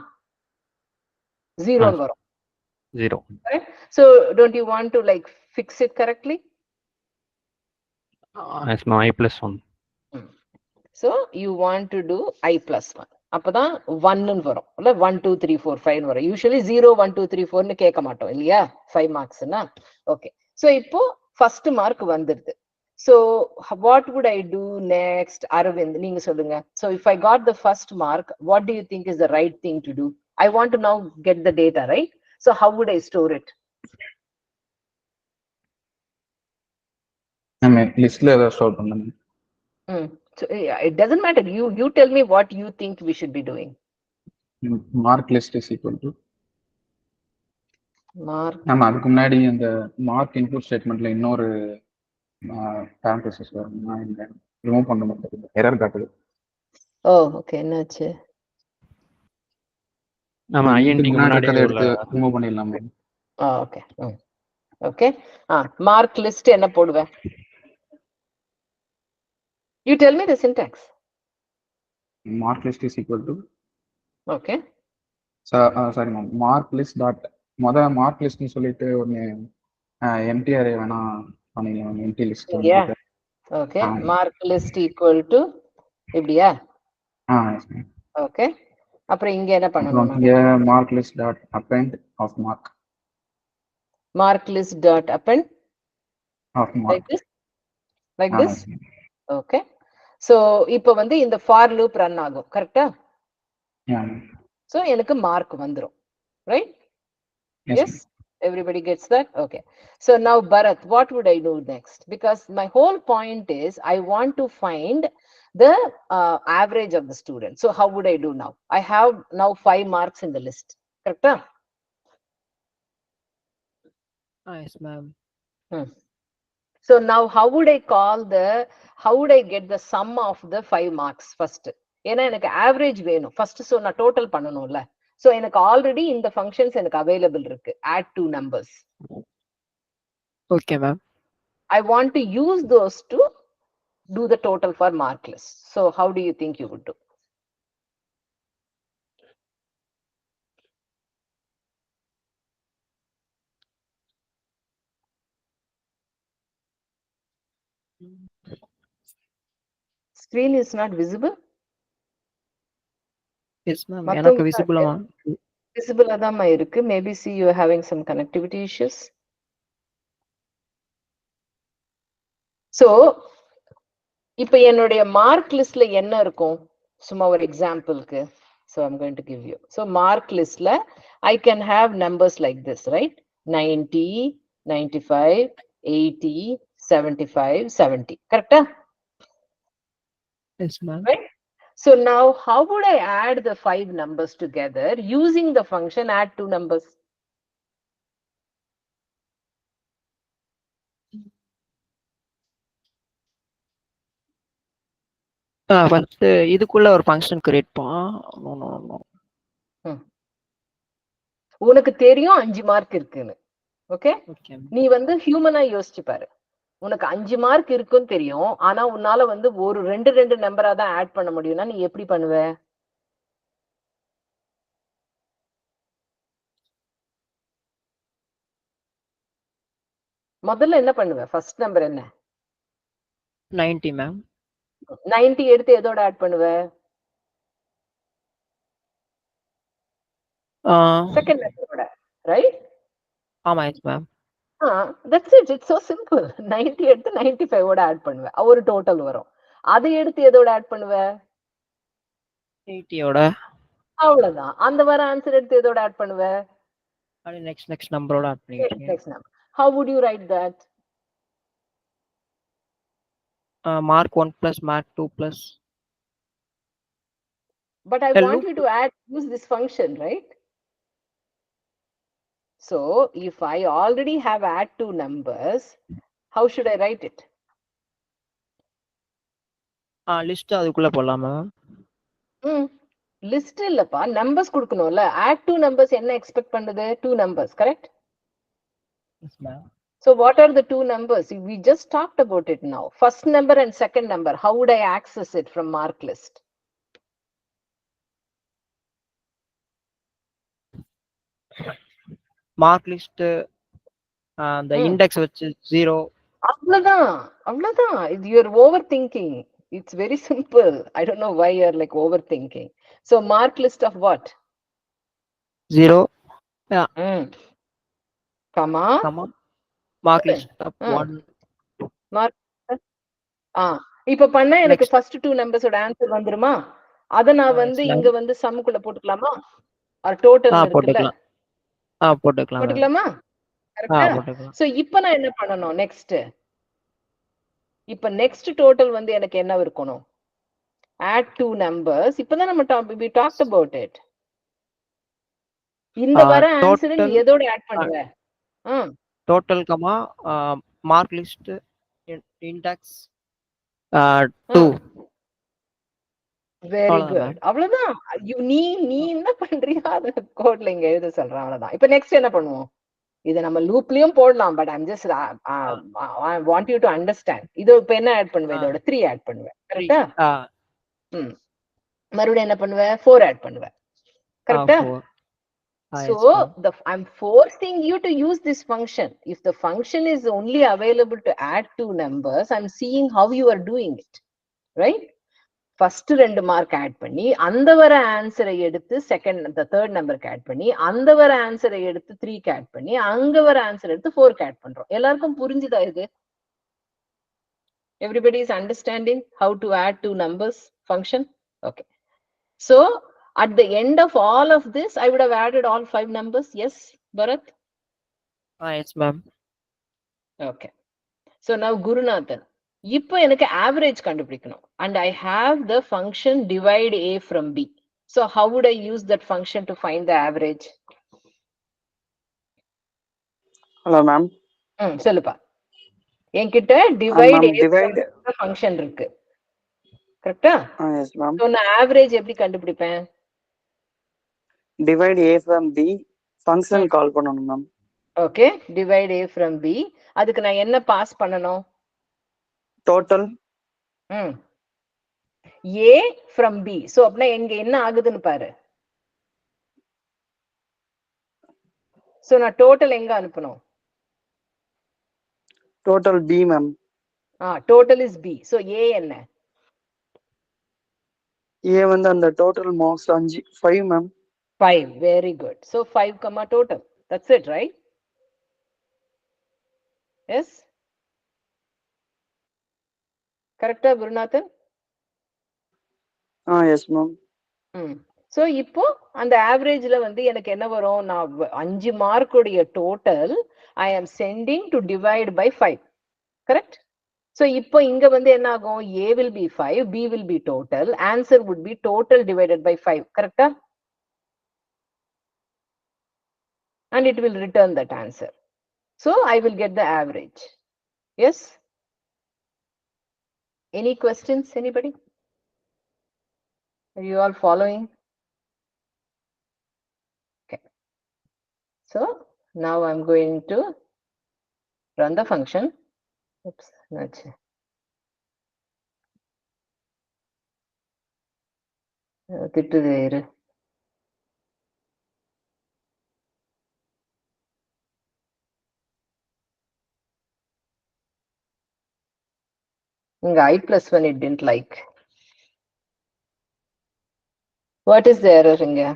0 ன்னு வரும். 0. Right? So don't you want to like fix it correctly? Yes ma'am. I plus 1. So you want to do I plus 1. அப்பதான் 1 ன்னு வரும். இல்ல 1 2 3 4 5 வரும். Usually 0 1 2 3 4 ன்னு கேட்க மாட்டோம் இல்லையா? 5 மார்க்ஸ்னா. ஓகே, so இப்போ ஃபர்ஸ்ட் மார்க் வந்துருது. So what would I do next? Arvind, நீங்க சொல்லுங்க. So if I got the first mark, what do you think is the right thing to do? I want to now get the data, right? So how would I store it? லிஸ்ட்ல ஏதாவது store பண்ணுங்க. So it doesn't matter. You tell me what you think we should be doing. Mark list is equal to Mark. ஆமா, அதுக்கு முன்னாடி அந்த mark input ஸ்டேட்மெண்ட்ல இன்னொரு parenthesis வரும். நான் இங்க ரிமூவ் பண்ண மாட்டேன், எரர் காட்டுது. ஓகே, என்னாச்சு? நம்ம INT முன்னாடி எடுத்து ரிமூவ் பண்ணிடலாம். Okay, okay. மார்க் லிஸ்ட் என்ன போடுவேன்? You tell me the syntax. Mark list is equal to Okay. sorry ma'am, mark list dot mark list னு சொல்லிட்டு ஒரு empty array வேணா பண்ணிடலாம். empty list. Yeah. Okay. Mark list equal to இப்படியா? yes ma'am. Okay. அப்புறம் இங்க என்ன பண்ணணும்? இங்க mark list dot append of mark. Mark list dot append of mark. like this. Like this. Okay. So இப்போ வந்து இந்த for loop run ஆகும். கரெக்ட்டா? Yeah. So எனக்கு mark வந்துரும். Right? Yes. Everybody gets that? Okay. So now Bharat, what would I do next? Because my whole point is I want to find the average of the student. So how would I do now? I have now 5 marks in the list. கரெக்டா? Yes ma'am. So now how would I get the sum of the 5 marks first? ஏன்னா எனக்கு average வேணும் first. So நான் total பண்ணணும்ல. So எனக்கு already இந்த functions எனக்கு available இருக்கு. Add 2 numbers. Okay ma'am. I want to use those to do the total for mark list. So how do you think you would do? Screen is not visible. Yes ma'am. எனக்கு விசிபிளா visible adama irukku. Maybe see you are having some connectivity issues. So இப்போ என்னுடைய mark listல என்ன இருக்கும்? சும்மா ஒரு எக்ஸாம்பிளுக்கு. So I'm going to give you. So mark listல I can have numbers like this, right? 90, 95, 80, 75, 70. Correct? Yes ma'am. Right? So now how would I add the 5 numbers together using the function add 2 numbers? First இதுக்குள்ள ஒரு function create பண்ணோம். உனக்கு தெரியும் 5 mark இருக்குன்னு. Okay? Okay. நீ வந்து ஹியூமனா யோசிச்சு பாரு. உனக்கு 5 மார்க் இருக்குன்னு தெரியும். ஆனா உன்னால வந்து ஒரு 2 நம்பரா தான் ஆட் பண்ண முடியும்னா நீ எப்படி பண்ணுவ? முதல்ல என்ன பண்ணுவ? ஃபர்ஸ்ட் நம்பர் என்ன? 90 மேம். 90 எடுத்து எதோட ஆட் பண்ணுவ? செகண்ட் நம்பரோட, ரைட்? ஆமா yes ma'am. That's it. It's so simple. 90 எடுத்து 95 ஓட ஆட் பண்ணுவ. ஒரு டோட்டல் வரும். அதை எடுத்து எதோட ஆட் பண்ணுவ? 80 ஓட. அவ்வளவுதான். அந்த வர ஆன்சர் எடுத்து எதோட ஆட் பண்ணுவ? அது நெக்ஸ்ட் நம்பரோட ஆட் பண்ணிட்டீங்க. Next number. How would you write that? mark 1 plus mark 2 plus. But I want you to use this function, right? So if I already have add 2 numbers, how should I write it? List அதுக்குள்ள போடலாமா? List இல்லப்பா, numbers கொடுக்கணும்ல. add 2 numbers என்ன expect பண்ணுது? 2 numbers, correct? Yes ma'am. So what are the 2 numbers? We just talked about it now. First number and second number. How would I access it from mark list? Mark list அந்த index வச்சு 0. அவ்வளவுதான். You're overthinking. It's very simple. I don't know why you're like overthinking. So mark list of what? 0. Comma. mark list of 1. mark. இப்ப பண்ணா எனக்கு first 2 numbers ஓட answer வந்துருமா? அத நான் வந்து இங்க வந்து சம்க்குள்ள போட்டுக்கலாமா? ஆர் டோட்டல் இருக்குல்ல? போட்டுக்கலாமா? கரெக்ட்டா? சோ இப்போ நான் என்ன பண்ணனும் நெக்ஸ்ட்? இப்போ நெக்ஸ்ட் டோட்டல் வந்து எனக்கு என்ன இருக்கணும்? add 2 numbers. இப்பதான் நம்ம we talked about it. இந்த வர ஆன்சர் நீ எதோட ஆட் பண்ணுவ? Total comma mark list index 2. Very good. அவ்வளவுதான். நீ என்ன பண்றியா அத கோட்ல இங்க எழுத சொல்றேன். அவ்வளவுதான். இப்போ நெக்ஸ்ட் என்ன பண்ணுவோம்? இத நம்ம லூப்லயும் போடலாம். But I'm just I want you to understand. இது இப்ப என்ன ஆட் பண்ணுவே? இதோட 3 ஆட் பண்ணுவேன். கரெக்ட்டா? மறுபடியும் என்ன பண்ணுவே? 4 ஆட் பண்ணுவேன். கரெக்ட்டா? So I'm forcing you to use this function. If the function is only available to add 2 numbers, I'm seeing how you are doing it. Right? First 2 mark add பண்ணி அந்த வர ஆன்சரை எடுத்து third நம்பருக்கு ஆட் பண்ணி அந்த வர ஆன்சரை எடுத்து 3க்கு ஆட் பண்ணி அங்க வர ஆன்சர் எடுத்து 4க்கு ஆட் பண்றோம். எல்லாருக்கும் புரிஞ்சுதா இது? Everybody is understanding how to add 2 numbers function? Okay. So at the end of all of this, I would have added all 5 numbers. Yes, Bharat? Yes, ma'am. Okay. So now Gurunathan. இப்போ எனக்கு average கண்டுபிடிக்கணும். And I have the function divide A from B. So how would I use that function to find the average? Hello ma'am. சொல்லுப்பா. என்கிட்ட divide ma'am divide function இருக்கு, கரெக்டா? Yes ma'am. So நான் average எப்படி கண்டுபிடிப்பேன்? Divide a from b function call பண்ணனும் மேம். Okay, divide a from b. அதுக்கு நான் என்ன பாஸ் பண்ணனும்? Total. a from b. So அப்படினா எங்க என்ன ஆகுதுன்னு பாரு. சோ நான் டோட்டல் எங்க அனுப்பணும்? Total b ma'am. Total is b. So a என்ன? a வந்து அந்த total marks 5 ma'am. 5. Very good. So 5 comma total. That's it, right? Yes? Correct, Gurunathan? Yes ma'am. So இப்போ அந்த ஆவரேஜ்ல வந்து எனக்கு என்ன வரும்? நான் 5 மார்க் உடைய total I am sending to divide by 5. Correct? So இப்போ இங்க வந்து என்ன ஆகும்? A will be 5, B will be total. Answer would be total divided by 5. Correct? And it will return that answer. So I will get the average. Yes? Any questions, anybody? Are you all following? Okay. So now I'm going to run the function. Oops, not. I plus 1 it didn't like. What is the error inga?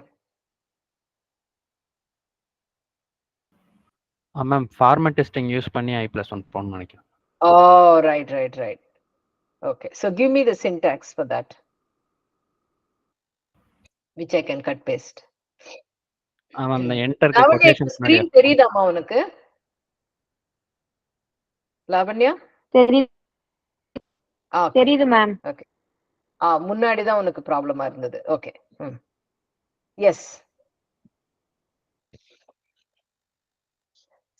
Ma'am format testing use பண்ணி I+1 போடணும்னு நினைக்கிறேன். Oh, right. Okay, so give me the syntax for that, which I can cut paste. Ma'am இந்த என்டருக்கு quotation screen தெரியுதாமா உனக்கு? லாவண்யா தெரியுது ma'am. Okay, முன்னாடி தான் உனக்கு ப்ராப்ளமா இருந்தது. Okay, S.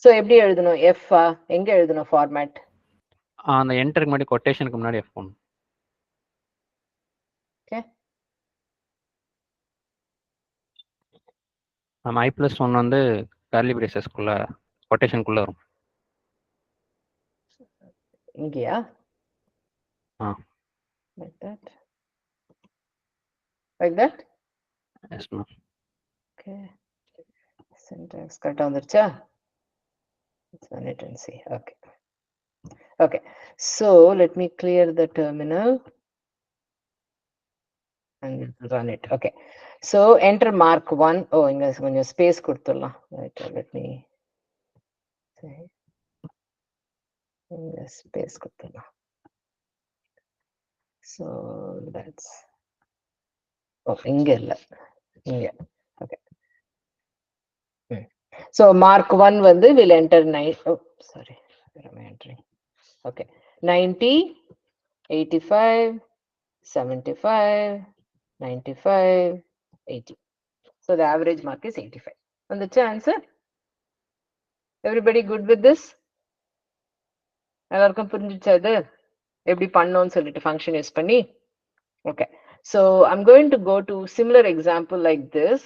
சோ எப்படி எழுதணும்? எஃப் எங்க எழுதணும் ஃபார்மேட்? அந்த என்டருக்கு முன்னாடி கொட்டேஷனுக்கு முன்னாடி எஃப் போடணும். ஓகே, நம்ம I+1 வந்து கர்லி பிரேசஸ்க்குள்ள கொட்டேஷனுக்குள்ள வரும். இங்கயா? Like that. Like that? Yes ma'am. Okay. Syntax cut வந்துருச்சா? Let's run it and see. Okay. Okay. So let me clear the terminal and run it. Okay. So enter mark 1. Oh, inga konjam space கொடுத்துடலாம். Right. Let me say. Inga space கொடுத்துடலாம். So that's. Oh, inga illa. Inga. Okay. So mark 1 வந்து will enter 9. Oh, sorry. Where am I entering? Okay. 90, 85, 75, 95, 80. So the average mark is 85. And the answer? Everybody good with this? எல்லாருக்கும் புரிஞ்சிச்சா இது? எப்படி பண்ணோம்னு சொல்லிட்டு function use பண்ணி? Okay. So I'm going to go to similar example like this.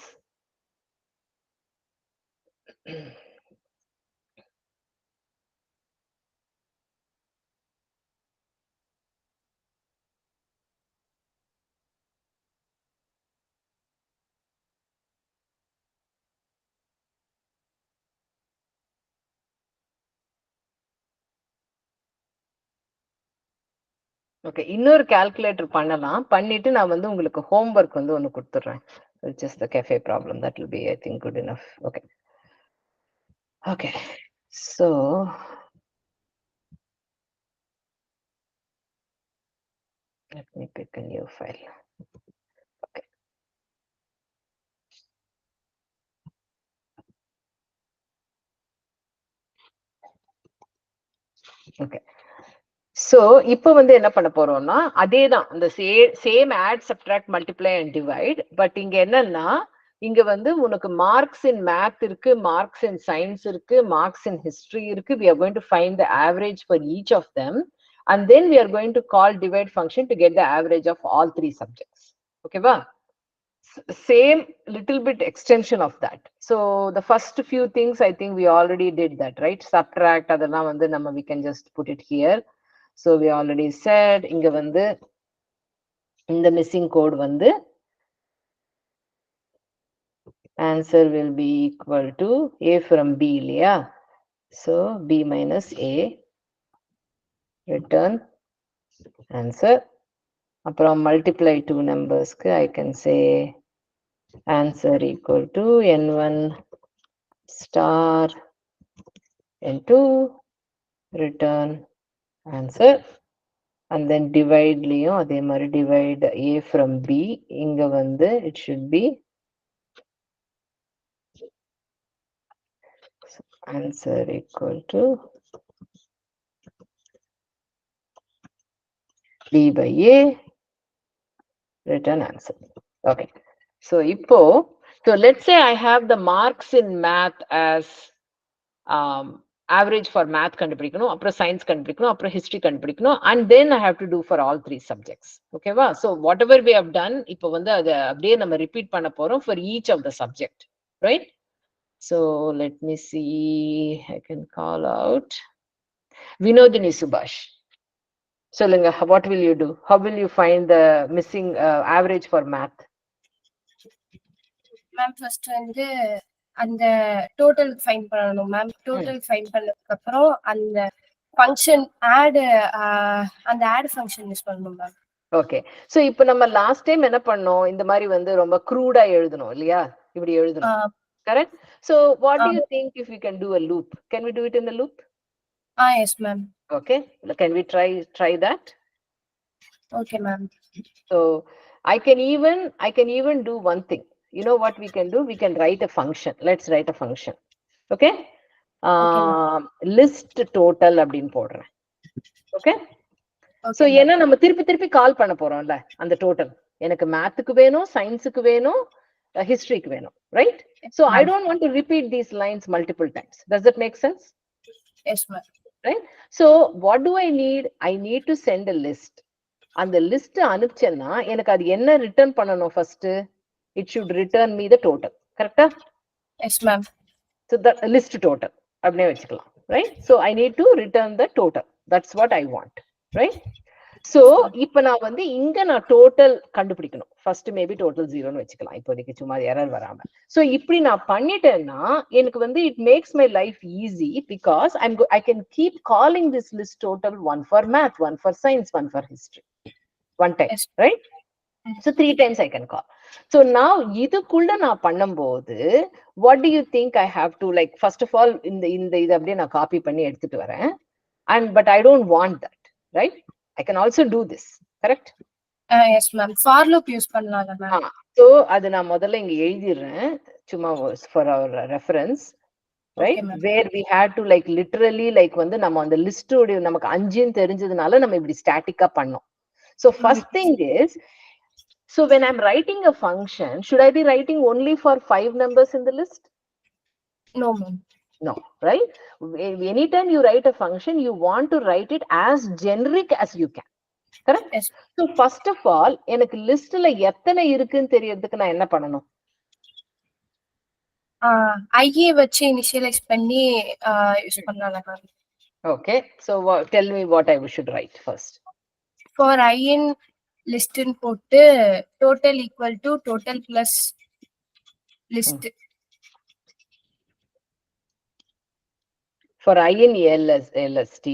Okay, இன்னொரு calculator பண்ணலாம். பண்ணிட்டு நான் வந்து உங்களுக்கு homework வந்து ஒன்னு கொடுத்துறேன். Which is the cafe problem. That will be, I think, good enough. Okay. Okay. So let me pick a new file. Okay. Okay. So இப்போ வந்து என்ன பண்ண போறோம்னா அதேதான் அந்த same add subtract multiply and divide, but இங்க என்னன்னா இங்க வந்து உனக்கு மார்க்ஸ் இன் மேத் இருக்கு, மார்க்ஸ் இன் சயின்ஸ் இருக்கு, மார்க்ஸ் இன் ஹிஸ்டரி இருக்கு. We are going to find the average for each of them, and then we are going to call divide function to get the average of all 3 subjects. Okay va? Same little bit extension of that. So the first few things I think we already did that, right? Subtract adala vandu nama we can just put it here. So we already said inga vandu in the missing code vandu answer will be equal to a from b இல்லையா? So b minus a return answer. அப்புறம் multiply 2 numbers க்கு I can say answer equal to n1 star n2 return answer. And then divide லியும் அதே மாதிரி divide a from b. இங்க வந்து it should be answer equal to b by a return answer. Okay. So இப்போ, so let's say I have the marks in math as average for math கண்டுபிடிக்கணும், அப்புறம் science கண்டுபிடிக்கணும், அப்புறம் history கண்டுபிடிக்கணும், and then I have to do for all 3 subjects. Okay வா? So whatever we have done, இப்போ வந்து அதை அப்படியே நம்ம repeat பண்ண போறோம் for each of the subject, right? So let me see, I can call out Vinodini Subhash. சொல்லுங்க, what will you do? How will you find the missing average for math? Ma'am first வந்து அந்த total find பண்ணணும் ma'am. Total find பண்ணதுக்கு அப்புறம் அந்த function add, அந்த add function use பண்ணணும் ma'am. Okay. So இப்போ நம்ம லாஸ்ட் டைம் என்ன பண்ணோம், இந்த மாதிரி வந்து ரொம்ப க்ரூடா எழுதணும் இல்லையா? இப்படி எழுதணும். Correct? So what to you think if you can to a loop? Can we do it in the loop? Yes ma'am. Okay. Can we try that? Okay ma'am. So I can even do one thing. You know what we can do? We can write a function. Let's write a function. Okay? List total அப்படினு போடுறேன். Okay? So ஏன்னா நம்ம திருப்பி கால் பண்ண போறோம்ல அந்த total. எனக்கு மேத்க்கு வேணும், சயின்ஸ்க்கு வேணும், ஹிஸ்டரிக்கு வேணும், right? So I don't want to repeat these lines multiple times. Does that make sense? Yes ma'am. Right? So what do I need? I need to send a list. அந்த லிஸ்ட் அனுப்பிச்சேன்னா எனக்கு அது என்ன return பண்ணணும் first? It should return me the total. Correct? Yes ma'am. So the list total அப்படியே வச்சுக்கலாம், right? So I need to return the total. That's what I want, right? So இப்போ நான் வந்து இங்க நான் டோட்டல் கண்டுபிடிக்கணும். ஃபர்ஸ்ட் மேபி டோட்டல் 0ன்னு வச்சுக்கலாம், இப்போதைக்கு சும்மா எரர் வராம. So இப்படி நான் பண்ணிட்டேன்னா எனக்கு வந்து it makes my life easy because I can keep calling this list total, one for math, one for science, one for history, one time, right? So 3 times I can call. So now இதுக்குள்ள நான் பண்ணும்போது what do you think I have to, like, first of all இந்த இது அப்படியே நான் copy பண்ணி எடுத்துட்டு வரேன், but I don't want that, right? I can also do this, correct? Yes ma'am. For loop use பண்ணலாம்ல ma'am. So அது நான் முதல்ல இங்க எழுதிறேன் சும்மா for our reference, right? Okay, where we had to like literally like வந்து நம்ம அந்த list நமக்கு 5ன்னு தெரிஞ்சதுனால நம்ம இப்படி ஸ்டாட்டிக்கா பண்ணோம். So first thing is, so when I'm writing a function, should I be writing only for 5 numbers in the list? No ma'am. No, right? Anytime you write a function, you want to write it as generic as you can. Correct? Yes. So first of all, எனக்கு லிஸ்ட்ல எத்தனை இருக்குன்னு தெரியறதுக்கு நான் என்ன பண்ணணும்? IA வச்சு initialise பண்ணி யூஸ் பண்ணலாம் ma'am. Okay. So tell me what I should write first. For I in list ன்னு போட்டு total equal to total plus list. For I in LST,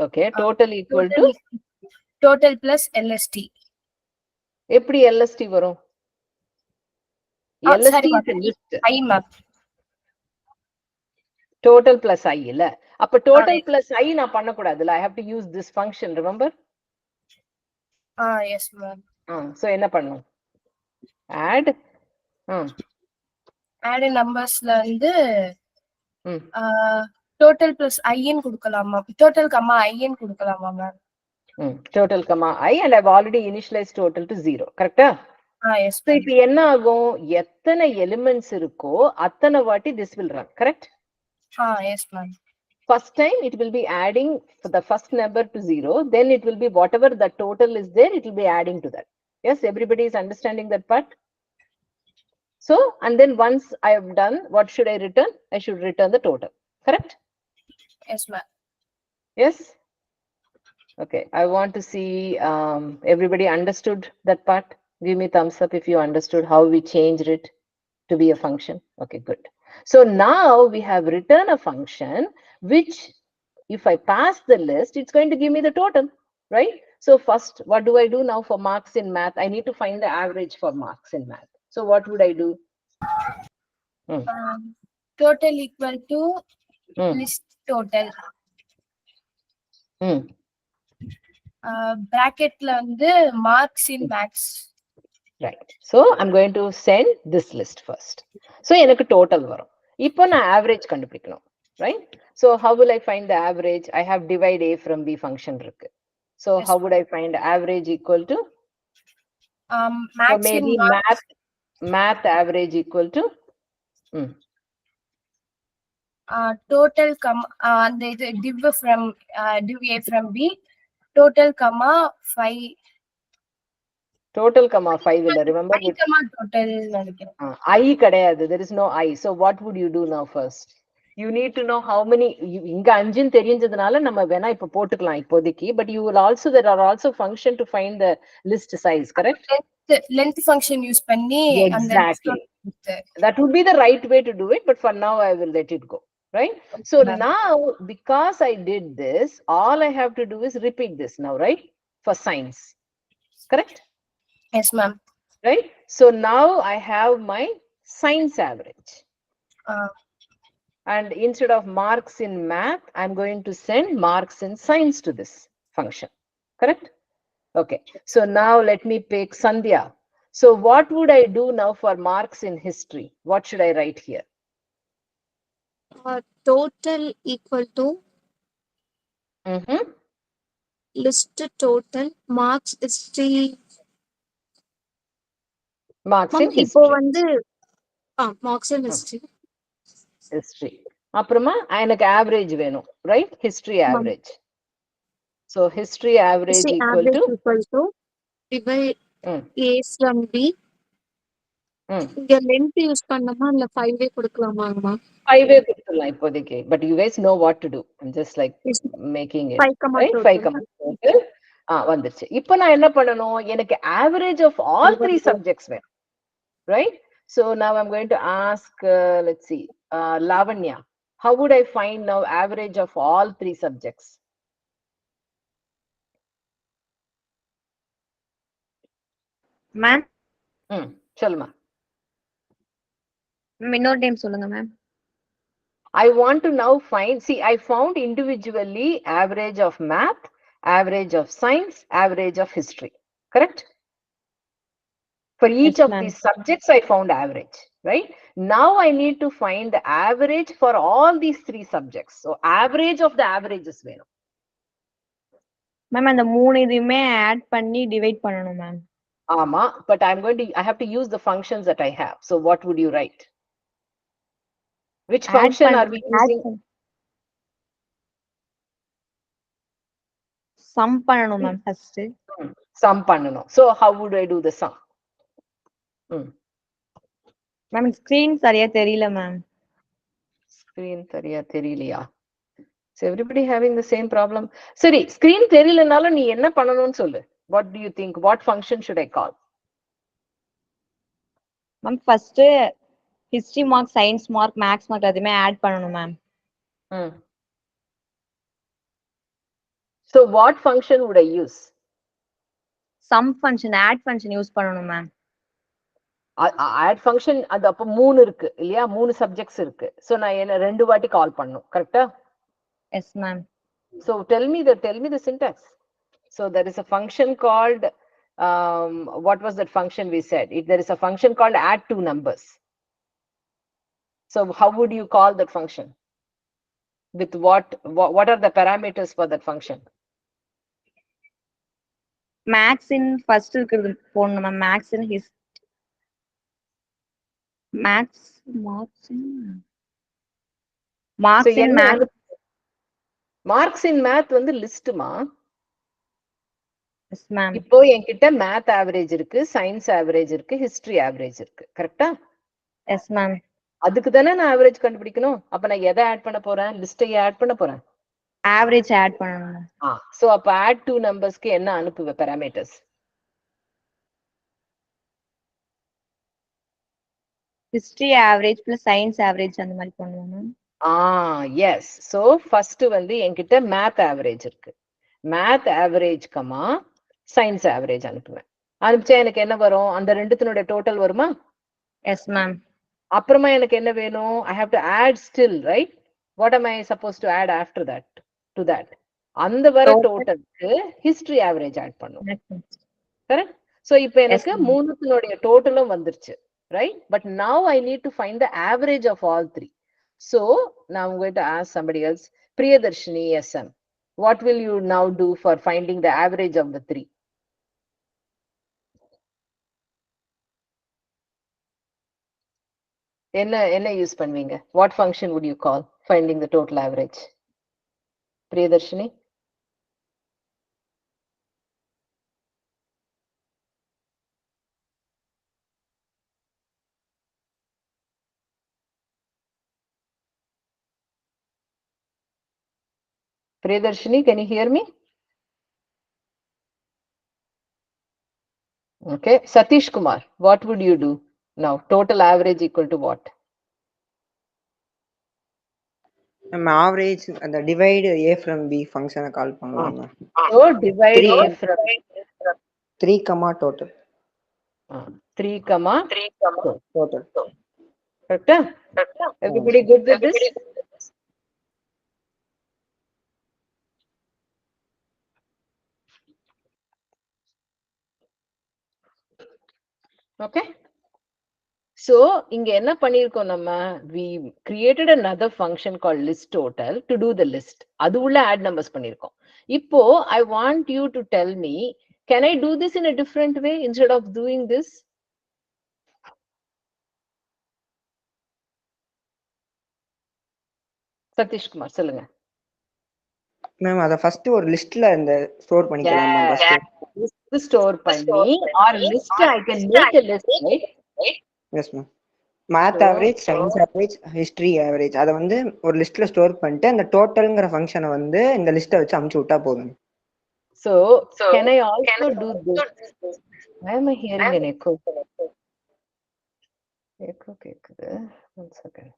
okay, total equal to total plus LST. எப்படி LST வரும்? LST is a list. I map. Total plus I இல்ல. அப்ப total plus I நான் பண்ண கூடாதுல. I have to use this function, remember? Yes ma'am. So என்ன பண்ணணும்? Add நம்பர்ஸ்ல வந்து total plus I ன்னு கொடுக்கலாமா? Total comma I ன்னு கொடுக்கலாமா ma'am? Total comma I, and I've already initialized total to 0, correct? yes So ma'am. இப்ப என்ன ஆகும், எத்தனை எலிமெண்ட்ஸ் இருக்கோ அத்தனை வாட்டி this will run, correct? Yes ma'am. First time it will be adding for the first number to 0, then it will be whatever the total is there, it will be adding to that. Yes, everybody is understanding that part. So, and then once I have done, what should I return? I should return the total, correct? Yes ma'am. Yes. Okay, I want to see everybody understood that part. Give me thumbs up if you understood how we changed it to be a function. Okay, good. So now we have written a function which, if I pass the list, it's going to give me the total, right? So first, what do I do now for marks in math? I need to find the average for marks in math. So what would I do? Total equal to Hmm. list total. Hmm. Bracketல வந்து marks in max. Right. So I'm going to send this list first. So எனக்கு total வரும். இப்போ நான் average கண்டுபிடிக்கணும், right? So how will I find the average? I have divide a from b function இருக்கு. So Yes, how would I find average equal to? So Max in maybe marks. math average equal to Total அந்த இது div from div a from b. Total comma 5. total comma 5 இல்ல, remember 5 comma total நினைக்கிறேன். I கிடையாது, there is no I. So what would you do now first? You need to know how many, இங்க 5 தெரிஞ்சதுனால நம்ம வேணா இப்ப போட்டுக்கலாம் இப்போதைக்கு, but you will also, there are also function to find the list size, correct? Length function use பண்ணி அந்த Exactly. That would be the right way to do it, but for now I will let it go, right? So now, because I did this, all I have to do is repeat this now, right? For science, correct? Yes ma'am. Right? So now I have my science average. And instead of marks in math, I'm going to send marks in science to this function, correct? Okay. So now let me pick Sandhya. So what would I do now for marks in history? What should I write here? Total equal to list total marks history. Marks in இப்போ history. வந்து marks in history. History. அப்புறமா எனக்கு average வேணும், right? History average. So history average History equal average to equal to divide a from b. இங்க length use பண்ணோமா இல்ல 5 கொடுக்கலாமாங்கமா? 5 கொடுத்துடலாம் இப்போதைக்கு, but you guys know what to do. I'm just like making it 5 comma right. 5 comma total வந்துருச்சு. இப்போ நான் என்ன பண்ணணும், எனக்கு average of all 3 subjects வேணும், right? So now I'm going to ask let's see, Lavanya, how would I find now average of all 3 subjects? Ma'am சொல்லுமா. இன்னொரு time சொல்லுங்க ma'am. I want to now find, see, I found individually average of math, average of science, average of history, correct? For each of these subjects, I found average, right? Now I need to find the average for all these 3 subjects. So average of the averages வேணும். Ma'am அந்த 3 இதுமே add பண்ணி divide பண்ணனும் ma'am. ஆமா, but I have to use the functions that I have. So what would you write? Which function are we using? Sum பண்ணனும் ma'am first. Sum பண்ணனும். So how would I do the sum? Ma'am screen சரியா தெரியல ma'am. Screen சரியா தெரியலையா? So everybody having the same problem. சரி, screen தெரியலனாலும் நீ என்ன பண்ணணும்னு சொல்லு. What do you think? What function should I call? Ma'am first history mark, science mark, maths mark அதுமே ஆட் பண்ணனும் ma'am. So what function would I use? Sum function, add function use பண்ணனும் ma'am. add function அது அப்ப 3 இருக்கு இல்லையா, 3 subjects இருக்கு. So நான் என்ன 2 வாட்டி கால் பண்ணனும், கரெக்ட்டா? Yes ma'am. So tell me the syntax. So there is a function called what was that function we said? There is a function called add 2 numbers. So how would you call that function? With what are the parameters for that function? Max in first இருக்கிறது போடணும் ma'am. Max in marks marks in math வந்து லிஸ்ட்மா. Yes ma'am. இப்போ என்கிட்ட math average இருக்கு, science average இருக்கு, history average இருக்கு. கரெக்டா? Yes ma'am. அதுக்கு தானே நான் ஆவரேஜ் கண்டுபிடிக்கணும். அப்ப நான் எதை ஆட் பண்ண போறேன்? லிஸ்டையே ஆட் பண்ண போறேன். ஆவரேஜ் ஆட் பண்ணணும். சோ அப்ப ஆட் டூ நம்பர்ஸ்க்கு என்ன அனுப்புவேன் parameters? History average plus science average அந்த மாதிரி பண்ணுவோம் மேம். எஸ். சோ ஃபர்ஸ்ட் வந்து என்கிட்ட மேத் ஆவரேஜ் இருக்கு. Math average comma science average அனுப்புவேன். அனுப்பிச்சா எனக்கு என்ன வரும்? அந்த ரெண்டுத்தினுடைய டோட்டல் வருமா? Yes ma'am. அப்புறமா எனக்கு என்ன வேணும்? I have to add still, right? What am I supposed to add after that? To that. அந்த வர டோட்டலுக்கு ஹிஸ்டரி ஆவரேஜ் ஆட் பண்ணும். கரெக்ட்? சோ இப்போ எனக்கு மூணுத்தினுடைய டோட்டலும் வந்துருச்சு, right? But now I need to find the average of all three. So now I'm going to ask somebody else. Priyadarshini SM, what will you now do for finding the average of the three? என்ன use பண்ணுவீங்க? What function would you call finding the total average? Priyadarshini? Priyadarshini, can you hear me? Okay. Satish Kumar, what would you do now? Total average equal to what? Average and the divide a from b function call பண்ணலாம். So divide a from 3, total. 3, total. Correct? Everybody good with this? Okay. So இங்க என்ன பண்ணிருக்கோம் நம்ம? We created another function called list total to do the list. அது உள்ள add numbers பண்ணிருக்கோம். இப்போ I want you to tell me, can I do this in a different way instead of doing this? Satish Kumar, சொல்லுங்க. Ma'am அத first ஒரு லிஸ்ட்ல இந்த store பண்ணிக்கலாமா? List ஸ்டோர் பண்ணி or list I can make a list, right? Yes ma'am. Math average, science average, history average அத வந்து ஒரு லிஸ்ட்ல ஸ்டோர் பண்ணிட்டு அந்த டோட்டல்ங்கற ஃபங்க்ஷனை வந்து இந்த லிஸ்ட்டை வச்சு அமுச்சு விட்டா போதும். So can I also do this? Why am I hearing an echo? Echo கேக்குது. One second.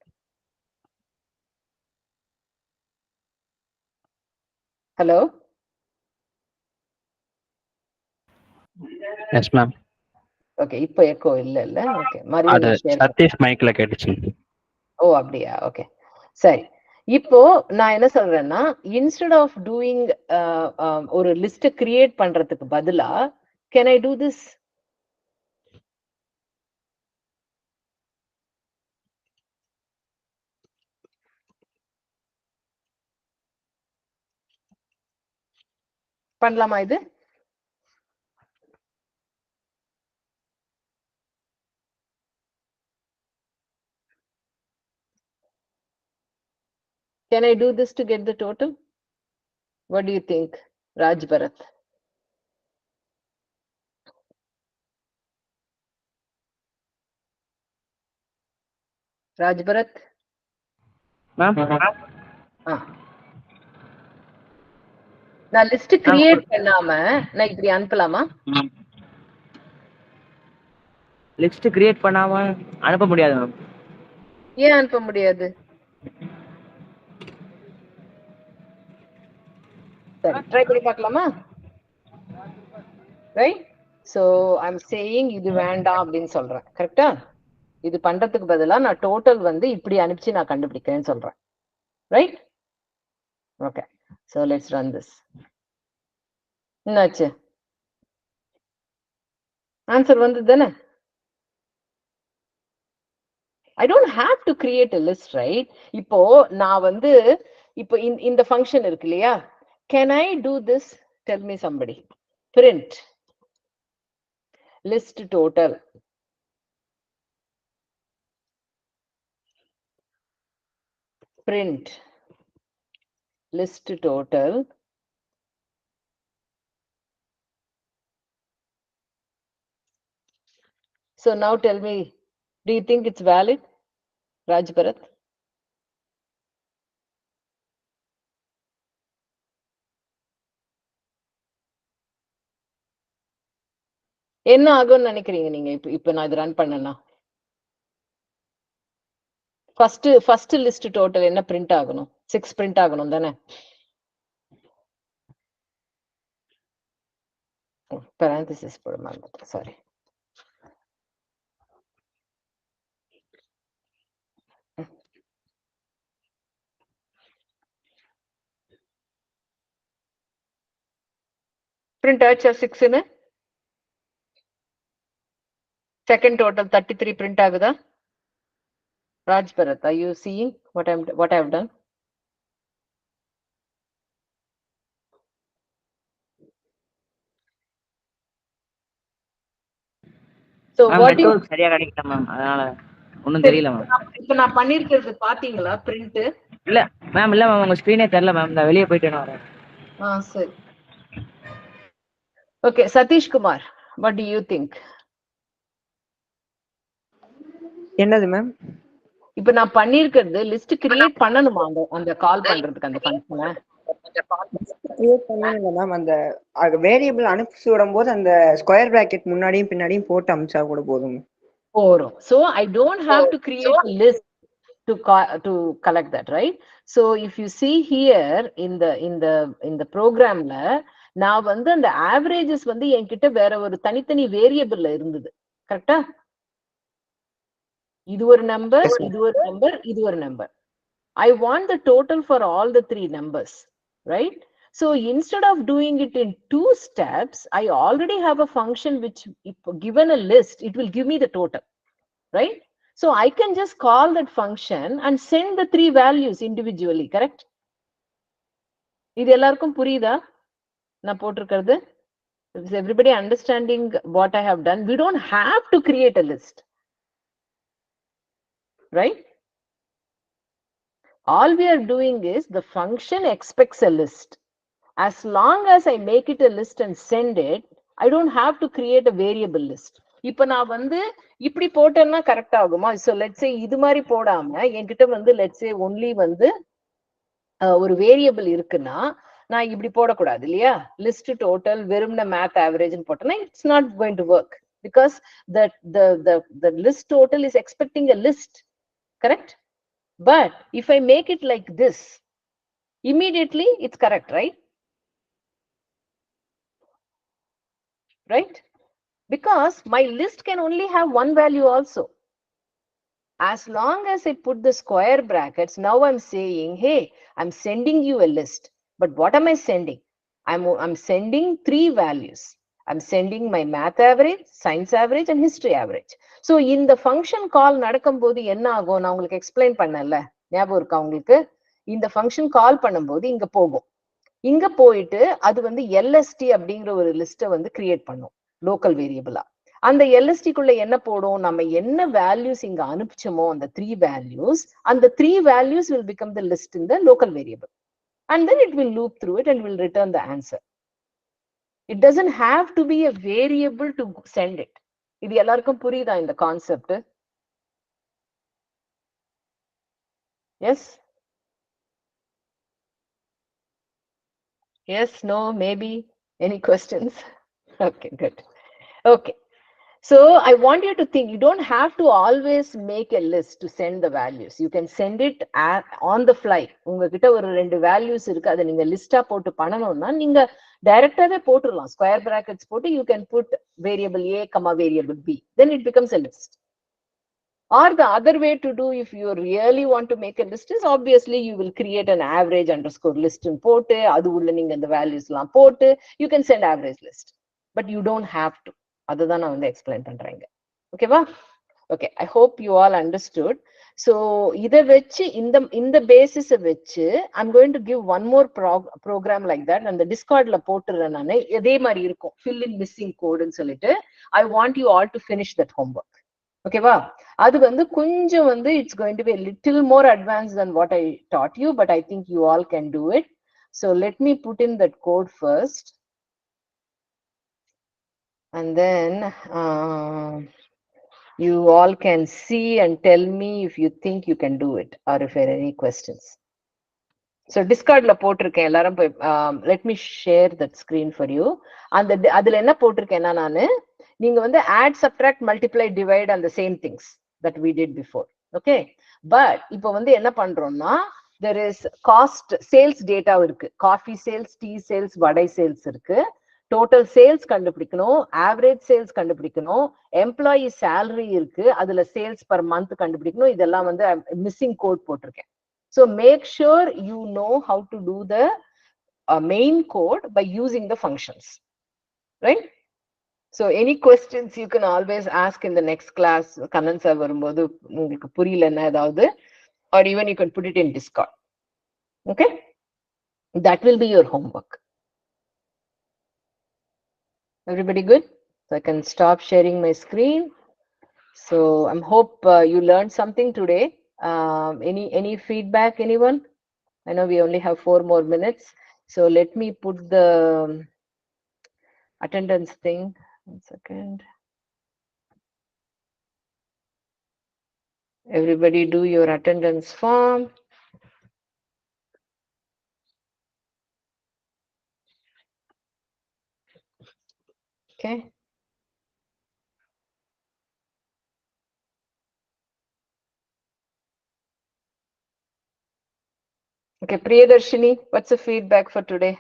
Hello? Yes ma'am. Okay, இப்போ echo இல்ல. Okay. அது சதீஷ் மைக்ல கேட்டுச்சு. ஓ அப்படியா? ஓகே. சரி. இப்போ நான் என்ன சொல்றேன்னா, instead of doing ஒரு லிஸ்ட் கிரியேட் பண்றதுக்கு பதிலா can I do this? பண்ணலாமா இது? Can I do this to get the total? What do you think, Raj Bharat? Raj Bharat? Ma'am நான் லிஸ்ட் கிரியேட் பண்ணாம நான் இப்படி அனுப்பலாமா? லிஸ்ட் கிரியேட் பண்ணாம அனுப்ப முடியாது மேம். ஏன் அனுப்ப முடியாது? சரி, ட்ரை பண்ணி பார்க்கலாமா? Right. So I am saying இது வேண்டாம் அப்படின்னு சொல்றேன். கரெக்டா? இது பண்றதுக்கு பதிலா நான் டோட்டல் வந்து இப்படி அனுப்பிச்சு நான் கண்டுபிடிக்கிறேன்னு சொல்றேன். Right? Okay. So let's run this. என்னாச்சு? ஆன்சர் வந்தது தானே? I don't have to create a list, right? இப்போ நான் வந்து இப்போ இந்த ஃபங்க்ஷன் இருக்கு இல்லையா? Can I do this? Tell me somebody. Print list total. print list total so now tell me, do you think it's valid, Raj Bharat? என்ன ஆகும்னு நினைக்கிறீங்க நீங்க இப்ப நான் இது ரன் பண்ணனா ஃபர்ஸ்ட் லிஸ்ட் டோட்டல் என்ன பிரிண்ட் ஆகணும் 6 பிரிண்ட் ஆகணும் தானே parenthesis போட மறந்துட்டேன் சாரி print ஆச்சா 6 ன்னு second total 33 print ஆகுதா Raj Bharat, are you seeing what I have done? So what you சரியா கிடைக்கல மேம் அதனால ஒண்ணும் தெரியல மேம் இப்ப நான் பண்ணிருக்கிறது பாத்தீங்களா பிரிண்ட் இல்ல மேம் உங்க ஸ்கிரீனே தெரியல மேம் நான் வெளிய போயிட்டு வரேன் சரி okay Satish Kumar what do you think? என்னது மேம் இப்ப நான் பண்ணிருக்கிறது லிஸ்ட் கிரியேட் பண்ணணுமா அந்த கால் பண்றதுக்கு அந்த ஃபங்க்ஷனை கிரியேட் பண்ணல மேம் அந்த வேரியபிள் அனுப்பிச்சு விடும்போது அந்த ஸ்கொயர் பிராக்கெட் முன்னாடியும் பின்னாடியும் போட்டு அனுப்பிச்சா கூட போதும் போறோம் so I don't have to create a list to collect that, right? So if you see here in the programல நான் வந்து அந்த averages வந்து என்கிட்ட வேற ஒரு தனித்தனி வேரியபிள்ல இருந்தது கரெக்ட்டா இது ஒரு நம்பர் இது ஒரு நம்பர் இது ஒரு number I want the total for all the three numbers, right? So instead of doing it in 2 steps, I already have a function which, if given a list, it will give me the total, right? So I can just call that function and send the 3 values individually, correct? இது எல்லாருக்கும் புரியுதா நான் போட்டிருக்கிறது? Is everybody understanding what I have done? We don't have to create a list, right? All we are doing is the function expects a list. As long as I make it a list and send it, I don't have to create a variable list. இப்ப நான் வந்து இப்படி போட்டேன்னா correct ஆகுமா so let's say இது மாதிரி போடாம என்கிட்ட வந்து let's say only வந்து ஒரு வேரியபிள் இருக்குன்னா நான் இப்படி போடக்கூடாது இல்லையா லிஸ்ட் டோட்டல் வெறும்ன மேத் ஆவரேஜ்னு போட்டேன்னா it's not going to work because the list total is expecting a list, correct? But if I make it like this, immediately it's correct, right? Right? Because my list can only have one value also. As long as I put the square brackets, now I'm saying, hey, I'm sending you a list. But what am I sending? I'm sending 3 values. I'm sending my math average, science average, and history average. So in the function call நடக்கும்போது என்ன ஆகும் நான் உங்களுக்கு explain பண்ணல ஞாபகம் இருக்கா உங்களுக்கு இந்த ஃபங்க்ஷன் கால் பண்ணும்போது இங்க போகும் இங்க போயிட்டு அது வந்து LST அப்படிங்கிற ஒரு லிஸ்ட்டை வந்து கிரியேட் பண்ணும் லோக்கல் வேரியபிளா அந்த LST குள்ள என்ன போடும் நம்ம என்ன வேல்யூஸ் இங்க அனுப்பிச்சோமோ அந்த 3 values அந்த 3 values will become the list in the local variable and then it will loop through it and will return the answer. It doesn't have to be a variable to send it. இது எல்லாருக்கும் புரியுதா இந்த concept? Yes? Yes, no, maybe? Any questions? Okay, good. Okay. So I want you to think, you don't have to always make a list to send the values. You can send it on the fly. உங்ககிட்ட ஒரு 2 values இருக்கு அதை நீங்க லிஸ்டா போட்டு பண்ணணும்னா நீங்க டைரக்டாவே போட்டுடலாம் square brackets போட்டு you can put variable A, variable B. Then it becomes a list. Or the other way to do if you really want to make a list is obviously you will create an average underscore list and போட்டு அது உள்ள நீங்க அந்த values எல்லாம் போட்டு you can send average list. But you don't have to. அதுதான் நான் வந்து எக்ஸ்பிளைன் பண்றேங்க ஓகேவா okay I hope you all understood so இதை வச்சு இந்த பேசிஸை வச்சு I'm going to give one more program like that அந்த டிஸ்கார்ட்ல போட்டுறேன் நான் இதே மாதிரி இருக்கும் ஃபில் இன் மிஸ்ஸிங் கோடுன்னு சொல்லிட்டு I want you all to finish that homework ஓகேவா? அது வந்து கொஞ்சம் வந்து it's going to be a little more advanced than what I taught you, but I think you all can do it. So let me put in that code first. And then you all can see and tell me if you think you can do it or if there are any questions. So Discordல போட்டிருக்கேன் எல்லாரும் போய் let me share that screen for you. அதுல என்ன போட்டிருக்கேன்னா நானு நீங்க வந்து add, subtract, multiply, divide and the same things that we did before. Okay, but இப்போ வந்து என்ன பண்றோம்னா there is cost sales data இருக்கு, coffee sales, tea sales, vadai sales இருக்கு, total sales கண்டுபிடிக்கணும், average sales கண்டுபிடிக்கணும், employee salary இருக்கு, அதுல sales per month கண்டுபிடிக்கணும். இதெல்லாம் வந்து missing code போட்டிருக்கேன். So make sure you know how to do the main code by using the functions, right? So any questions you can always ask in the next class. Kannan sir varumbodhu ungalku puriyalena edavadhu, or even you can put it in Discord. Okay, that will be your homework. Everybody good? So I can stop sharing my screen. So I hope you learned something today. Any feedback, anyone? I know we only have 4 more minutes, so let me put the attendance thing. 1 second. Everybody do your attendance form. Okay. Okay, Priyadarshini, what's the feedback for today?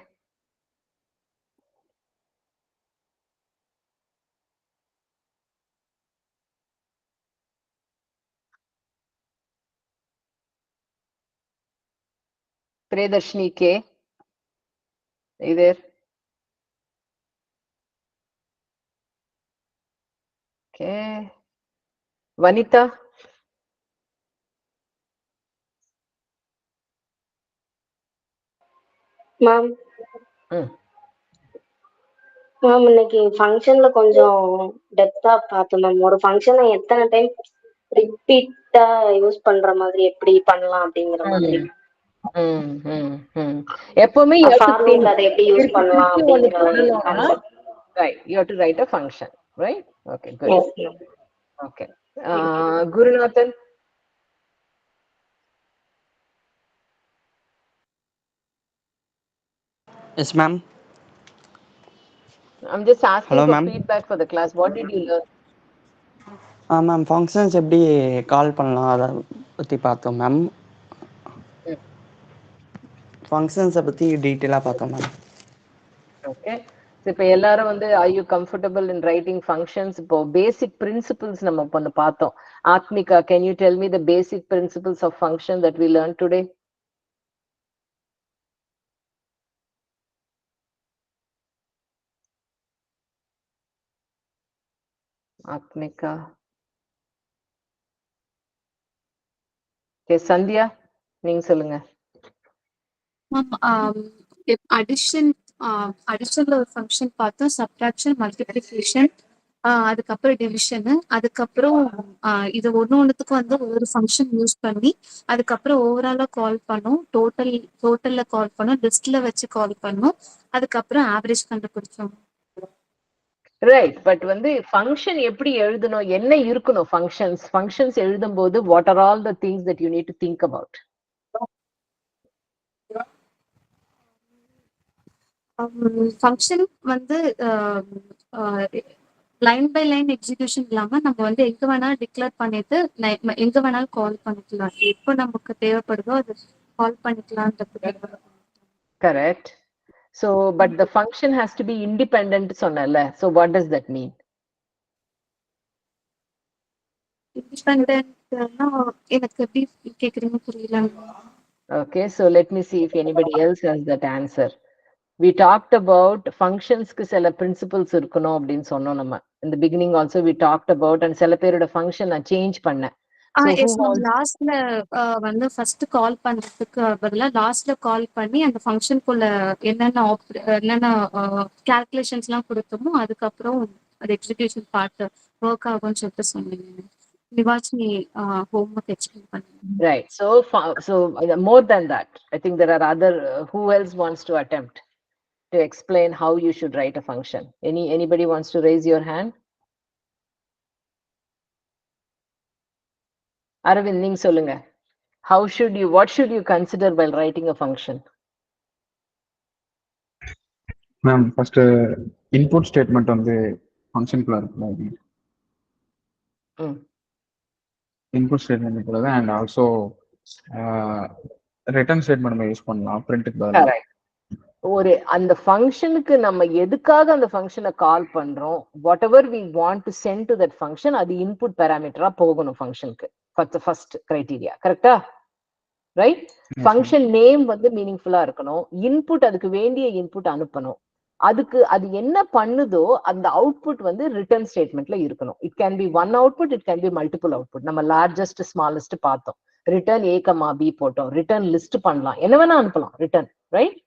Priyadarshini K, are you there? Okay. Vanita? Ma'am ma'am இன்னைக்கு ஃபங்க்ஷன்ல கொஞ்சம் டெப்தா பார்த்தோம் ma'am. ஒரு ஃபங்க்ஷனை எத்தனை time ரிப்பீட்டா use பண்ற மாதிரி எப்படி பண்ணலாம் அப்படிங்கிற மாதிரி. எப்பவுமே ஃபார்முலா அதை எப்படி யூஸ் பண்ணலாம் அப்படிங்கிற ஒரு concept. Right, you have to write a function, right? Okay, good. Yes, ma'am. Okay. Gurunathan? Yes, ma'am. I'm just asking Hello, for ma'am. feedback for the class. What did you learn? Ma'am functions எப்படி கால் பண்ணலாம் அதை பற்றி பார்த்தோம் ma'am. ஃபங்க்ஷன்ஸை பற்றி டீட்டெயிலாக பார்த்தோம் ma'am. Okay, இப்போ எல்லாரும் வந்து are you comfortable in writing functions? இப்போ basic principles நம்ம பண்ண பார்த்தோம். Atmika, can you tell me the basic principles of function that we learned today? Atmika. Okay, Sandhya, நீங்க சொல்லுங்க. அடிஷன்ல ஒரு ஃபங்க்ஷன் பார்த்தோம், சப்ட்ராக்ஷன், மல்டிப்ளிகேஷன், அதுக்கப்புறம் டிவிஷனு, அதுக்கப்புறம் இது ஒண்ணுத்துக்கும் வந்து ஒரு ஃபங்க்ஷன் யூஸ் பண்ணி அதுக்கப்புறம் ஓவராலா கால் பண்ணோம், டோட்டல்ல கால் பண்ணோம், லிஸ்ட்ல வச்சு கால் பண்ணோம், அதுக்கப்புறம் ஆவரேஜ் கண்டுபிடிச்சோம். ரைட், பட் வந்து ஃபங்க்ஷன் எப்படி எழுதணும், என்ன இருக்கணும் ஃபங்க்ஷன்ஸ் எழுதும் போது what are all the things that you need to think about? Function வந்து லைன் பை லைன் எக்ஸிகியூஷன் இல்லாம நம்ம வந்து எங்க வேணாலும் டிக்ளேர் பண்ணிட்டு எங்க வேணாலும் கால் பண்ணிக்கலாம், எப்போ நமக்கு தேவைப்படுதோ அது கால் பண்ணிக்கலாம். Correct. So but the function has to be independent சொன்னல, so what does that mean? Independent எனக்கு எப்படி கேக்குறீங்க புரியல. Okay, so let me see if anybody else has that answer. We talked about functions க்கு சில principles இருக்கணும் அப்படின்னு சொன்னோம் நம்ம. In the beginning also we talked about, and சில பேரோட function நான் change பண்ணேன். லாஸ்ட்ல வந்து ஃபர்ஸ்ட் கால் பண்றதுக்கு பதிலா லாஸ்ட்ல கால் பண்ணி அந்த ஃபங்க்ஷனுக்குள்ள என்னென்ன கால்குலேஷன்ஸ் எல்லாம் கொடுத்தோமோ அதுக்கப்புறம் அது எக்ஸிகியூஷன் பார்ட் ஒர்க் ஆகும்னு சொல்லிட்டு சொன்னீங்க. Nivachini homework explain பண்ணுங்க. Right. So more than that, I think there are other. Who else wants to attempt to explain how you should write a function? Anybody wants to raise your hand? Aravind, நீங்க சொல்லுங்க. What should you consider while writing a function? Ma'am first input statement வந்து ஃபங்க்ஷனுக்குள்ள இருக்குல்ல, input statement இருக்கிறது and also return statement நம்ம use பண்ணலாம் பிரிண்ட்டுக்கு பதிலாக. ஒரு அந்த ஃபங்க்ஷனுக்கு நம்ம எதுக்காக அந்த ஃபங்க்ஷனை கால் பண்றோம், whatever we want to send to that function, அது இன்புட் பேராமீட்டரா போகணும் ஃபங்க்ஷனுக்கு. ஃபர்ஸ்ட் கிரைட்டீரியா கரெக்டா? ரைட். ஃபங்க்ஷன் நேம் வந்து மீனிங்ஃபுல்லா இருக்கணும், இன்புட் அதுக்கு வேண்டிய இன்புட் அனுப்பணும், அதுக்கு அது என்ன பண்ணுதோ அந்த அவுட்புட் வந்து ரிட்டர்ன் ஸ்டேட்மெண்ட்ல இருக்கணும். It can be one output, it can be multiple output. நம்ம லார்ஜஸ்ட் ஸ்மாலஸ்ட் பார்த்தோம், ரிட்டர்ன் A, B போட்டோம், ரிட்டர்ன் லிஸ்ட் பண்ணலாம், என்ன வேணா அனுப்பலாம் ரிட்டர்ன், ரைட்?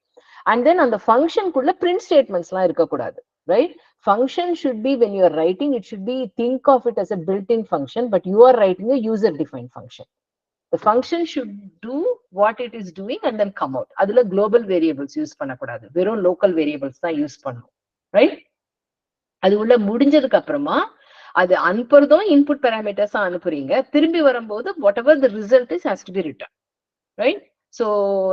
And then அந்த ஃபங்க்ஷனுக்குள்ள பிரிண்ட் ஸ்டேட்மெண்ட்ஸ்லாம் இருக்கக்கூடாது, right? Function should be when you are writing, it should be think of it as a built-in function, but you are writing a user-defined function. The function should do what it is doing and then come out. அதுல global variables use பண்ணக்கூடாது, வெறும் local variables தான் use பண்ணணும், right? அது உள்ள முடிஞ்சதுக்கு அப்புறமா அது அனுப்புறதும் இன்புட் பேராமீட்டர்ஸ் அனுப்புறீங்க, திரும்பி வரும்போது whatever the result is has to be written, right? So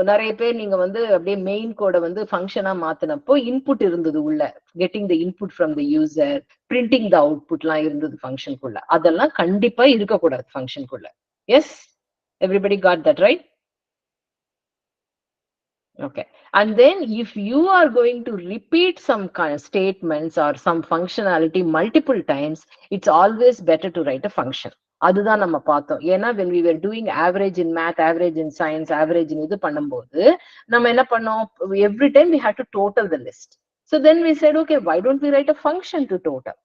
நிறைய பேர் நீங்க வந்து அப்படியே மெயின் கோடை வந்து ஃபங்க்ஷனா மாத்தினப்போ இன்புட் இருந்தது உள்ள, getting the input from the user, printing the அவுட்புட்லாம் இருந்தது ஃபங்க்ஷனுக்குள்ள. அதெல்லாம் கண்டிப்பா இருக்கக்கூடாது ஃபங்க்ஷனுக்குள்ள. Yes, everybody got that, right? Okay. And then if you are going to repeat some kind of statements or some functionality multiple times, it's always better to write a function. அதுதான் நம்ம பார்த்தோம். ஏன்னா when we were doing average in math, average in science, average in இது பண்ணும்போது நம்ம என்ன பண்ணோம், every time we had to total the list. So then we said, okay, why don't we write a function to total?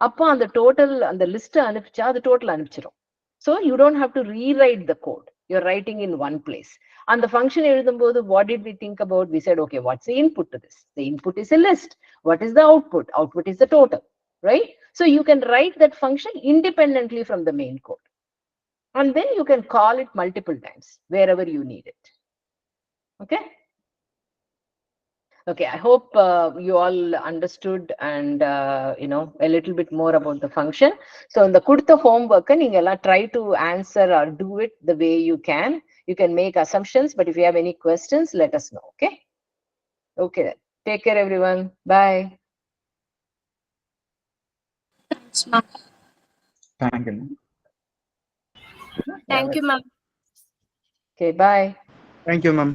அப்போ அந்த total அந்த list அனுப்பிச்சா அது total அனுப்பிச்சிரும். So you don't have to rewrite the code. You're writing in one place. And the function எழுதும்போது what did we think about? We said, okay, what's the input to this? The input is a list. What is the output? Output is the total, right? So you can write that function independently from the main code. And then you can call it multiple times wherever you need it. Okay? Okay, I hope you all understood and a little bit more about the function. So in the kudutha homework, you try to answer or do it the way you can. You can make assumptions, but if you have any questions, let us know. Okay? Okay, then. Take care, everyone. Bye. Thanks, ma'am. Thank you. Thank you, ma'am. Okay, bye. Thank you, ma'am.